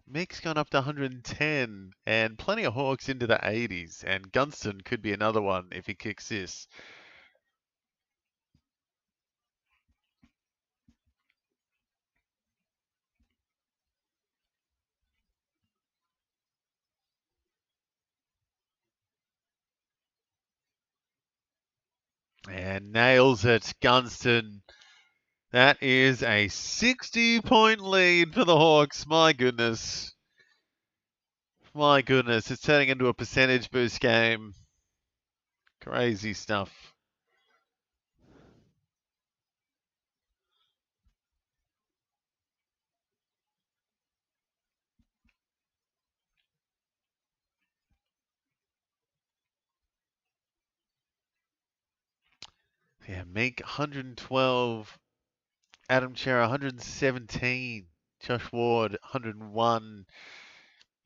Mick's gone up to 110, and plenty of Hawks into the 80s. And Gunston could be another one if he kicks this. And nails it, Gunston. That is a 60-point lead for the Hawks. My goodness. My goodness. It's turning into a percentage boost game. Crazy stuff. Yeah, Meek 112. Adam Chera 117. Josh Ward 101.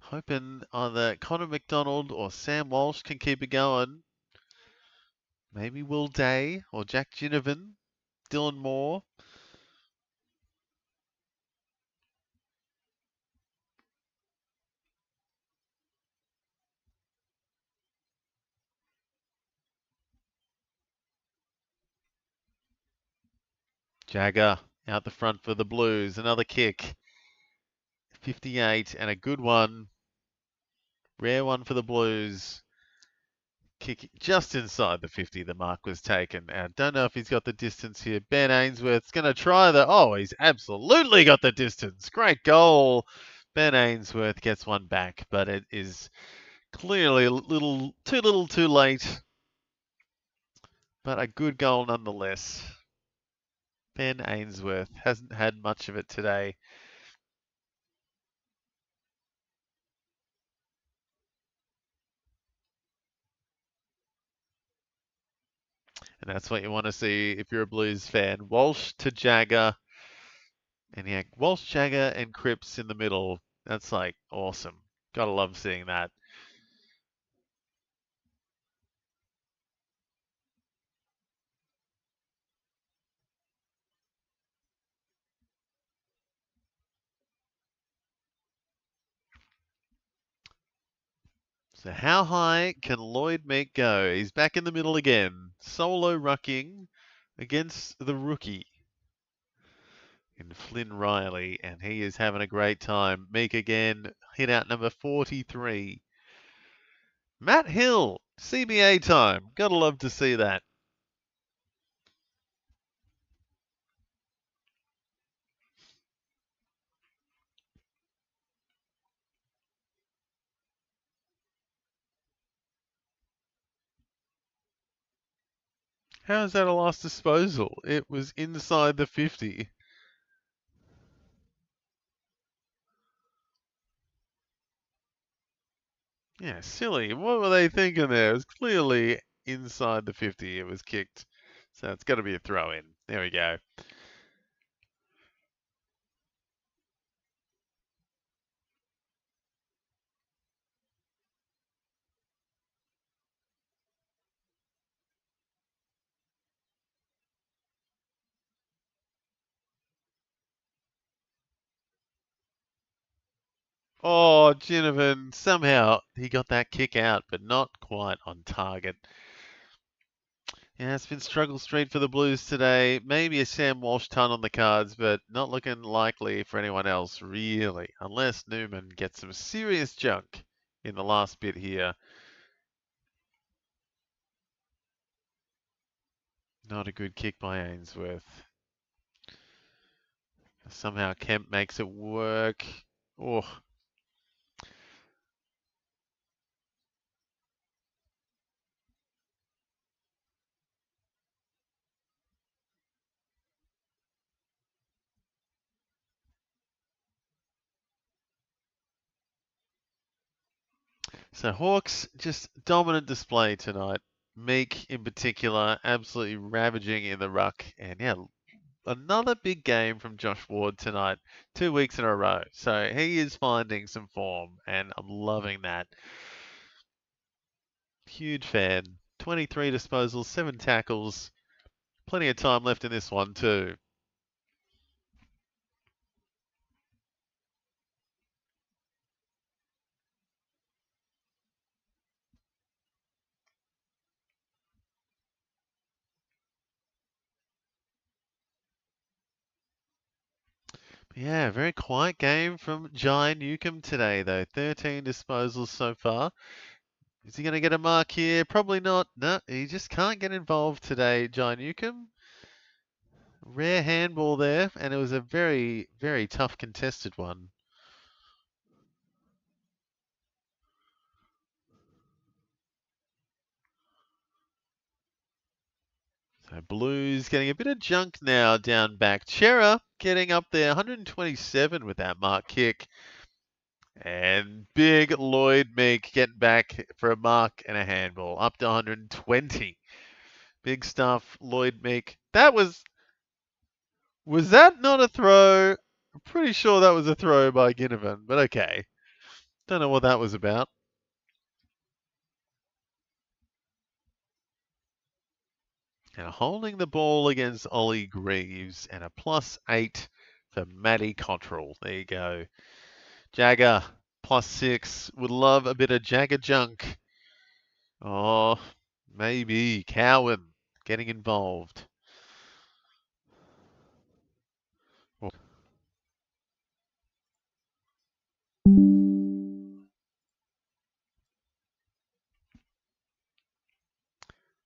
Hoping either Connor McDonald or Sam Walsh can keep it going. Maybe Will Day or Jack Ginnivan. Dylan Moore. Jagger out the front for the Blues. Another kick. 58 and a good one. Rare one for the Blues. Kick just inside the 50. The mark was taken. And don't know if he's got the distance here. Ben Ainsworth's going to try the... Oh, he's absolutely got the distance. Great goal. Ben Ainsworth gets one back, but it is clearly a little too late. But a good goal nonetheless. Ben Ainsworth hasn't had much of it today. And that's what you want to see if you're a Blues fan. Walsh to Jagger. And yeah, Walsh, Jagger, and Cripps in the middle. That's like awesome. Gotta love seeing that. So how high can Lloyd Meek go? He's back in the middle again. Solo rucking against the rookie in Flynn Riley, and he is having a great time. Meek again, hit out number 43. Matt Hill, CBA time. Gotta love to see that. How is that a lost disposal? It was inside the 50. Yeah, silly. What were they thinking there? It was clearly inside the 50. It was kicked. So it's got to be a throw in. There we go. Oh, Ginnivan, somehow he got that kick out, but not quite on target. Yeah, it's been struggle street for the Blues today. Maybe a Sam Walsh ton on the cards, but not looking likely for anyone else, really, unless Newman gets some serious junk in the last bit here. Not a good kick by Ainsworth. Somehow Kemp makes it work. Oh. So Hawks, just dominant display tonight. Meek in particular, absolutely ravaging in the ruck. And yeah, another big game from Josh Ward tonight, 2 weeks in a row. So he is finding some form, and I'm loving that. Huge fan. 23 disposals, 7 tackles. Plenty of time left in this one, too. Yeah, very quiet game from Jai Newcomb today, though. 13 disposals so far. Is he going to get a mark here? Probably not. No, he just can't get involved today, Jai Newcomb. Rare handball there, and it was a very, very tough contested one. So Blues getting a bit of junk now down back. Chera getting up there, 127 with that mark kick. And big Lloyd Meek getting back for a mark and a handball, up to 120. Big stuff, Lloyd Meek. Was that not a throw? I'm pretty sure that was a throw by Ginnivan, but okay. Don't know what that was about. Now holding the ball against Ollie Greaves and a +8 for Matty Cottrell. There you go. Jagger +6. Would love a bit of Jagger junk. Oh, maybe Cowan getting involved.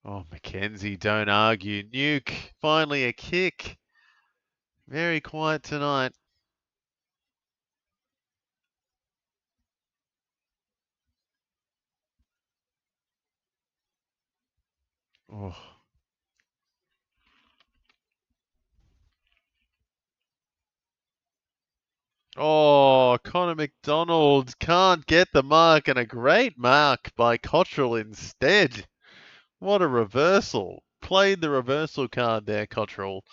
Oh, Mackenzie, don't argue. Nuke, finally a kick. Very quiet tonight. Oh. Oh, Connor McDonald can't get the mark, and a great mark by Cottrell instead. What a reversal. Played the reversal card there, Cottrell.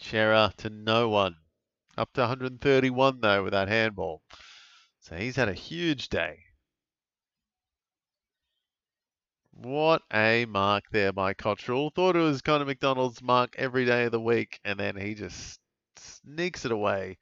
Chera to no one. Up to 131 though with that handball. So he's had a huge day. What a mark there by Cottrell. Thought it was Connor McDonald's mark every day of the week, and then he just sneaks it away.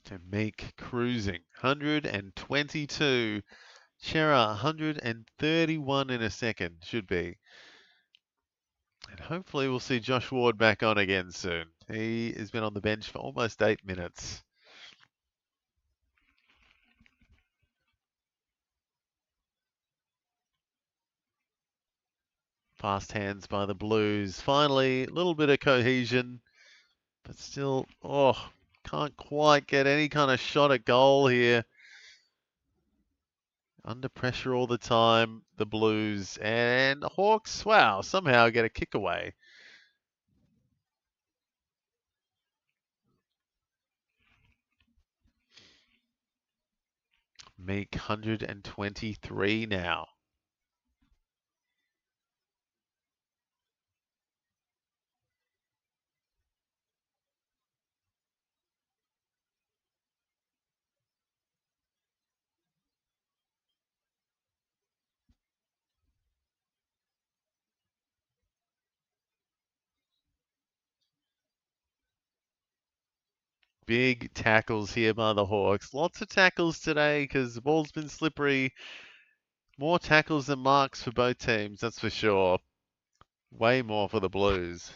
To Meek cruising. 122. Chera 131 in a second, should be. And hopefully we'll see Josh Ward back on again soon. He has been on the bench for almost 8 minutes. Fast hands by the Blues. Finally, a little bit of cohesion, but still, oh, can't quite get any kind of shot at goal here. Under pressure all the time, the Blues. And the Hawks, wow, somehow get a kick away. Meek 123 now. Big tackles here by the Hawks. Lots of tackles today because the ball's been slippery. More tackles than marks for both teams, that's for sure. Way more for the Blues.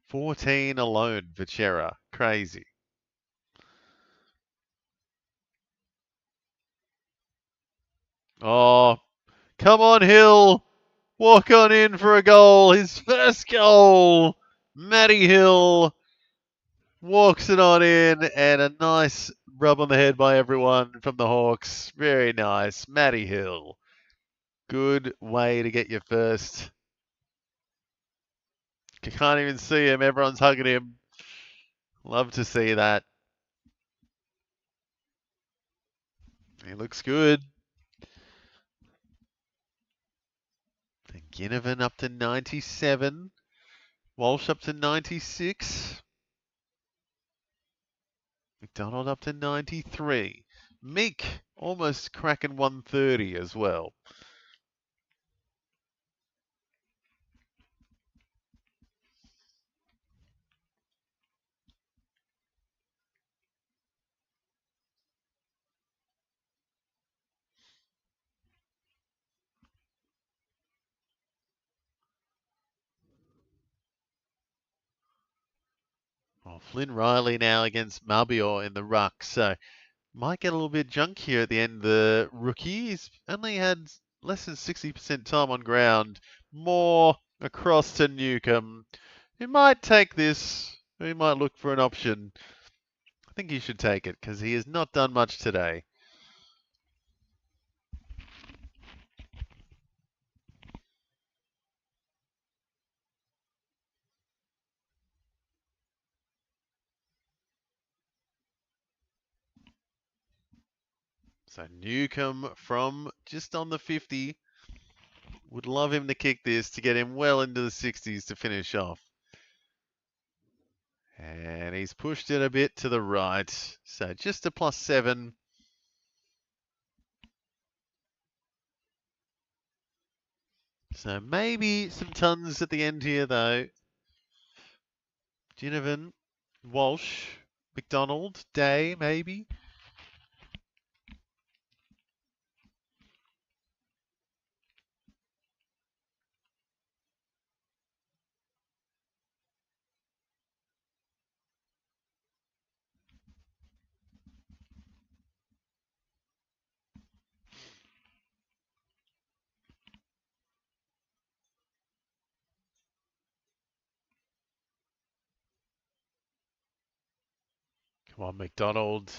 14 alone for Chera. Crazy. Oh, come on, Hill. Walk on in for a goal. His first goal. Matty Hill walks it on in, and a nice rub on the head by everyone from the Hawks. Very nice. Matty Hill. Good way to get your first. You can't even see him. Everyone's hugging him. Love to see that. He looks good. Ginnivan up to 97. Walsh up to 96. McDonald up to 93. Meek almost cracking 130 as well. Well, Flynn Riley now against Mabior in the ruck, so might get a little bit junk here at the end. The rookie, he's only had less than 60% time on ground. More across to Newcomb. He might take this. He might look for an option. I think he should take it because he has not done much today. So Newcomb from just on the 50. Would love him to kick this to get him well into the 60s to finish off. And he's pushed it a bit to the right. So just a +7. So maybe some tons at the end here though. Ginnivan, Walsh, McDonald, Day maybe. Come on, McDonald.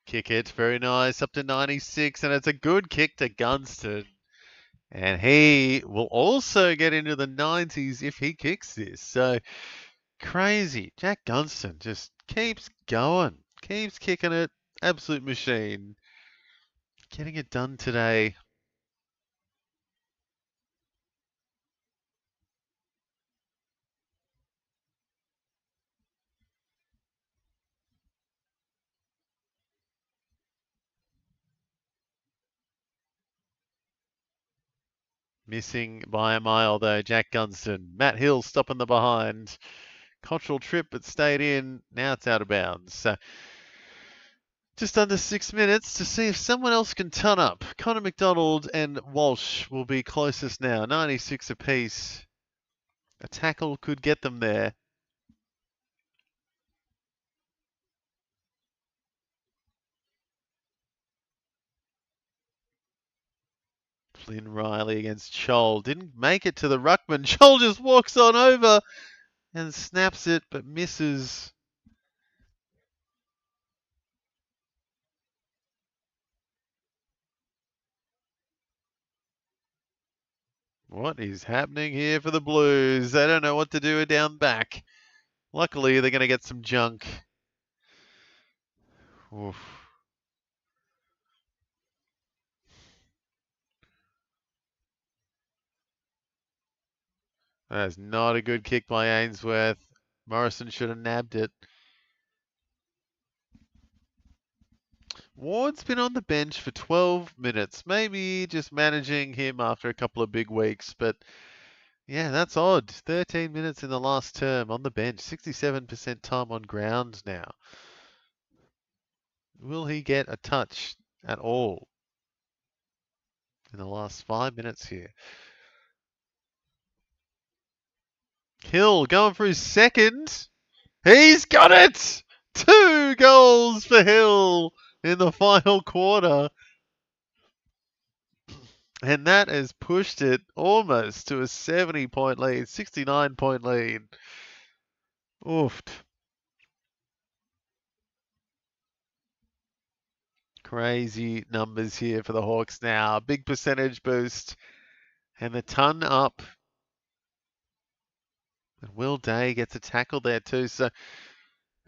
Kick it. Very nice. Up to 96. And it's a good kick to Gunston. And he will also get into the 90s if he kicks this. So crazy. Jack Gunston just keeps going. Keeps kicking it. Absolute machine. Getting it done today. Missing by a mile though, Jack Gunston. Matt Hill stopping the behind. Cottrell trip but stayed in. Now it's out of bounds. So just under 6 minutes to see if someone else can ton up. Connor McDonald and Walsh will be closest now. 96 apiece. A tackle could get them there. Flynn Riley against Chol. Didn't make it to the ruckman. Chol just walks on over and snaps it, but misses. What is happening here for the Blues? They don't know what to do down back. Luckily, they're going to get some junk. Oof. That's not a good kick by Ainsworth. Morrison should have nabbed it. Ward's been on the bench for 12 minutes. Maybe just managing him after a couple of big weeks, but yeah, that's odd. 13 minutes in the last term on the bench. 67% time on ground now. Will he get a touch at all in the last 5 minutes here? Hill going for his second. He's got it! 2 goals for Hill in the final quarter. And that has pushed it almost to a 70-point lead, 69-point lead. Oofed. Crazy numbers here for the Hawks now. Big percentage boost. And the ton up. And Will Day gets a tackle there too. So a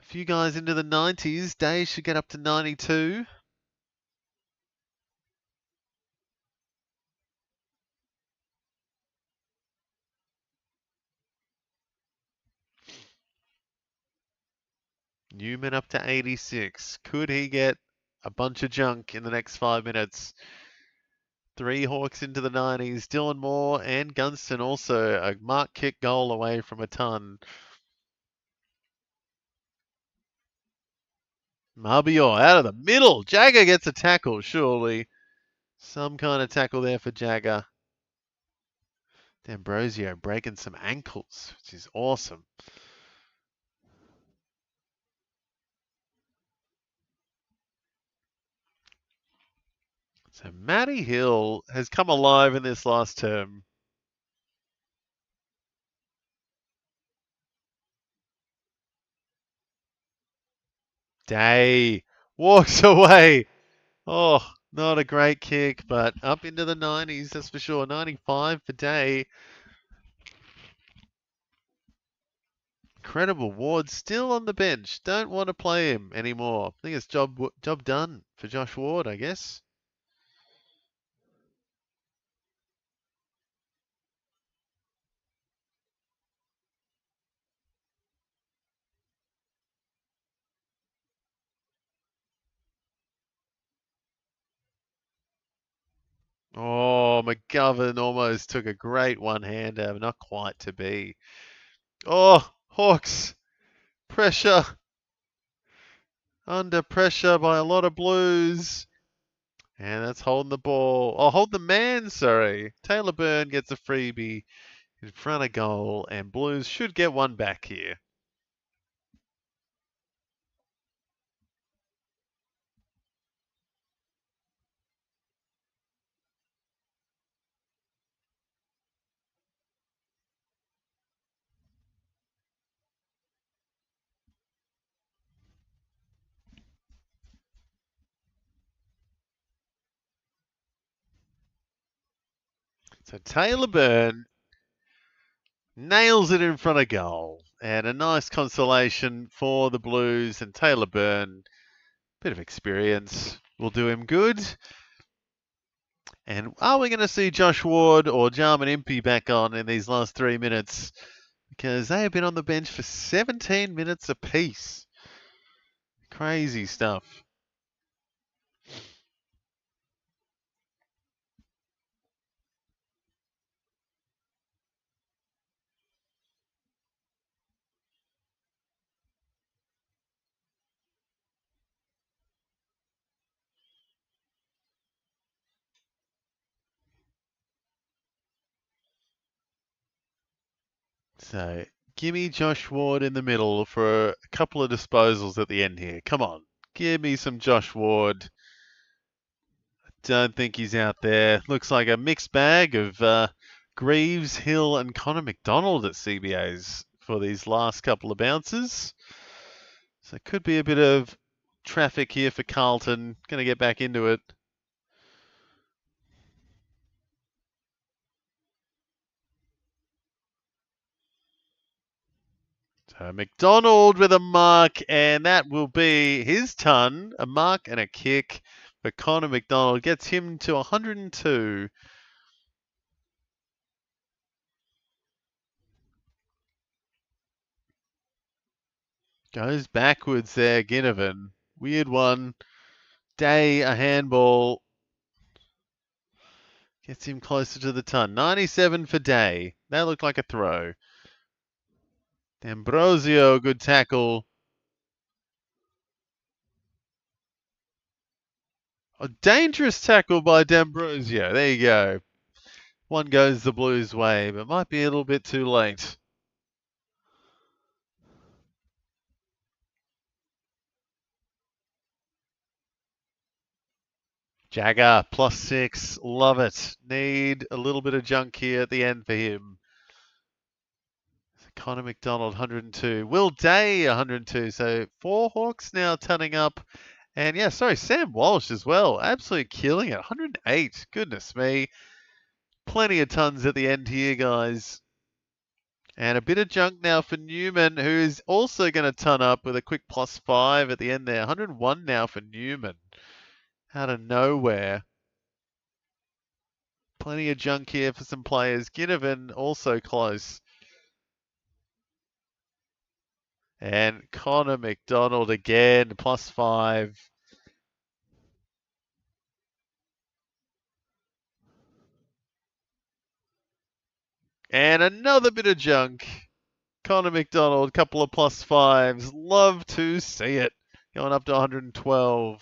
few guys into the 90s. Day should get up to 92. Newman up to 86. Could he get a bunch of junk in the next 5 minutes? 3 Hawks into the 90s. Dylan Moore and Gunston also a mark kick goal away from a ton. Mabior out of the middle. Jagger gets a tackle, surely. Some kind of tackle there for Jagger. D'Ambrosio breaking some ankles, which is awesome. So Matty Hill has come alive in this last term. Day walks away. Oh, not a great kick, but up into the 90s, that's for sure. 95 for Day. Incredible. Ward still on the bench. Don't want to play him anymore. I think it's job done for Josh Ward, I guess. Oh, McGovern almost took a great one-hander, but not quite to be. Oh, Hawks. Pressure. Under pressure by a lot of Blues. And that's holding the ball. Oh, hold the man, sorry. Taylor Byrne gets a freebie in front of goal, and Blues should get one back here. So Taylor Byrne nails it in front of goal. And a nice consolation for the Blues, and Taylor Byrne, bit of experience, will do him good. And are we going to see Josh Ward or Jarman Impey back on in these last 3 minutes? Because they have been on the bench for 17 minutes apiece. Crazy stuff. So, gimme Josh Ward in the middle for a couple of disposals at the end here. Come on, give me some Josh Ward. Don't think he's out there. Looks like a mixed bag of Greaves, Hill, and Connor McDonald at CBAs for these last couple of bounces. So, it could be a bit of traffic here for Carlton. Going to get back into it. So McDonald with a mark, and that will be his ton. A mark and a kick for Connor McDonald. Gets him to 102. Goes backwards there, Ginnivan. Weird one. Day, a handball. Gets him closer to the ton. 97 for Day. That looked like a throw. D'Ambrosio, good tackle. A dangerous tackle by D'Ambrosio. There you go. One goes the Blues' way, but might be a little bit too late. Jagger, +6. Love it. Need a little bit of junk here at the end for him. Connor McDonald, 102. Will Day, 102. So 4 Hawks now turning up. And yeah, sorry, Sam Walsh as well. Absolutely killing it. 108. Goodness me. Plenty of tons at the end here, guys. And a bit of junk now for Newman, who is also going to ton up with a quick +5 at the end there. 101 now for Newman. Out of nowhere. Plenty of junk here for some players. Ginnivan also close. And Connor McDonald again, +5. And another bit of junk. Connor McDonald, couple of +5s. Love to see it. Going up to 112.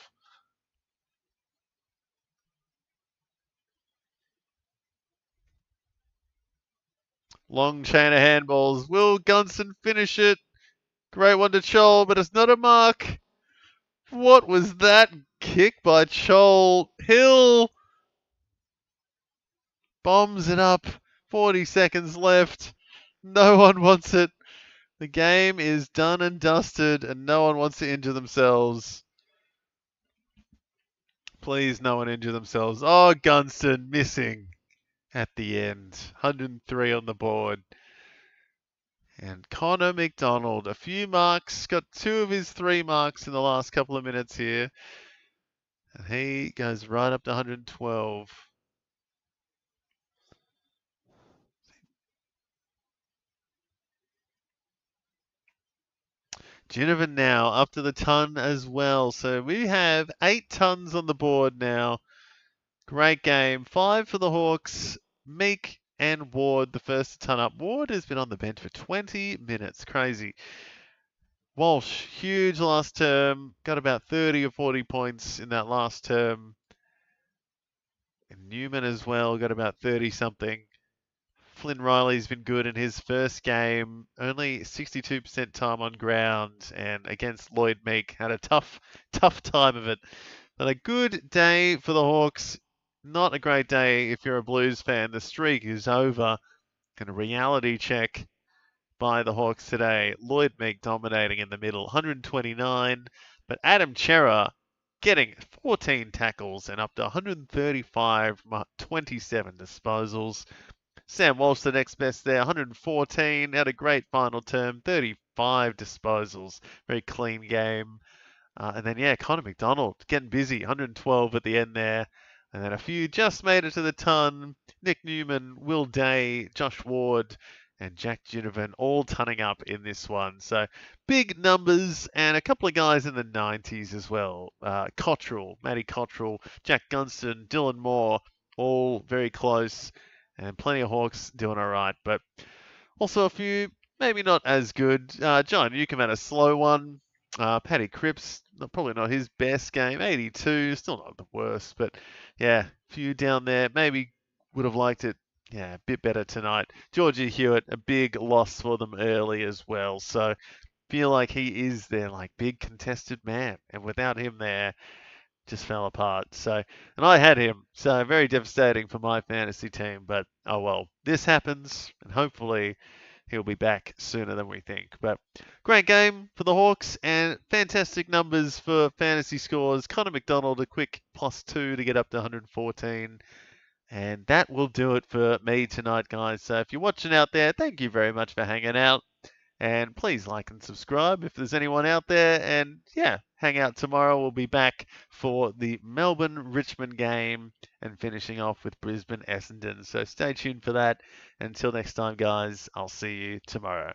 Long chain of handballs. Will Gunston finish it? Great one to Chol, but it's not a mark. What was that kick by Chol? Hill bombs it up. 40 seconds left. No one wants it. The game is done and dusted, and no one wants to injure themselves. Please, no one injure themselves. Oh, Gunston missing at the end. 103 on the board. And Connor McDonald, a few marks, got 2 of his 3 marks in the last couple of minutes here. And he goes right up to 112. Ginnivan now up to the ton as well. So we have 8 tons on the board now. Great game. 5 for the Hawks. Meek and Ward, the first to ton up. Ward has been on the bench for 20 minutes. Crazy. Walsh, huge last term. Got about 30 or 40 points in that last term. And Newman as well, got about 30 something. Flynn Riley's been good in his first game. Only 62% time on ground, and against Lloyd Meek had a tough time of it. But a good day for the Hawks. Not a great day if you're a Blues fan. The streak is over. And a reality check by the Hawks today. Lloyd Meek dominating in the middle, 129. But Adam Chera getting 14 tackles and up to 135 from 27 disposals. Sam Walsh, the next best there, 114. Had a great final term, 35 disposals. Very clean game. And then, yeah, Connor McDonald getting busy, 112 at the end there. And then a few just made it to the ton. Nick Newman, Will Day, Josh Ward, and Jack Ginnivan all tunning up in this one. So big numbers and a couple of guys in the 90s as well. Cottrell, Matty Cottrell, Jack Gunston, Dylan Moore, all very close. And plenty of Hawks doing all right. But also a few maybe not as good. John Newcomb had a slow one. Paddy Cripps, probably not his best game. 82, still not the worst. But yeah, a few down there. Maybe would have liked it, yeah, a bit better tonight. Georgie Hewitt, a big loss for them early as well. So feel like he is their like big contested man. And without him there, just fell apart. So, and I had him. So very devastating for my fantasy team. But oh well, this happens, and hopefully he'll be back sooner than we think. But great game for the Hawks and fantastic numbers for fantasy scores. Connor McDonald, a quick +2 to get up to 114. And that will do it for me tonight, guys. So if you're watching out there, thank you very much for hanging out. And please like and subscribe if there's anyone out there. And yeah, hang out tomorrow. We'll be back for the Melbourne-Richmond game and finishing off with Brisbane-Essendon. So stay tuned for that. Until next time, guys, I'll see you tomorrow.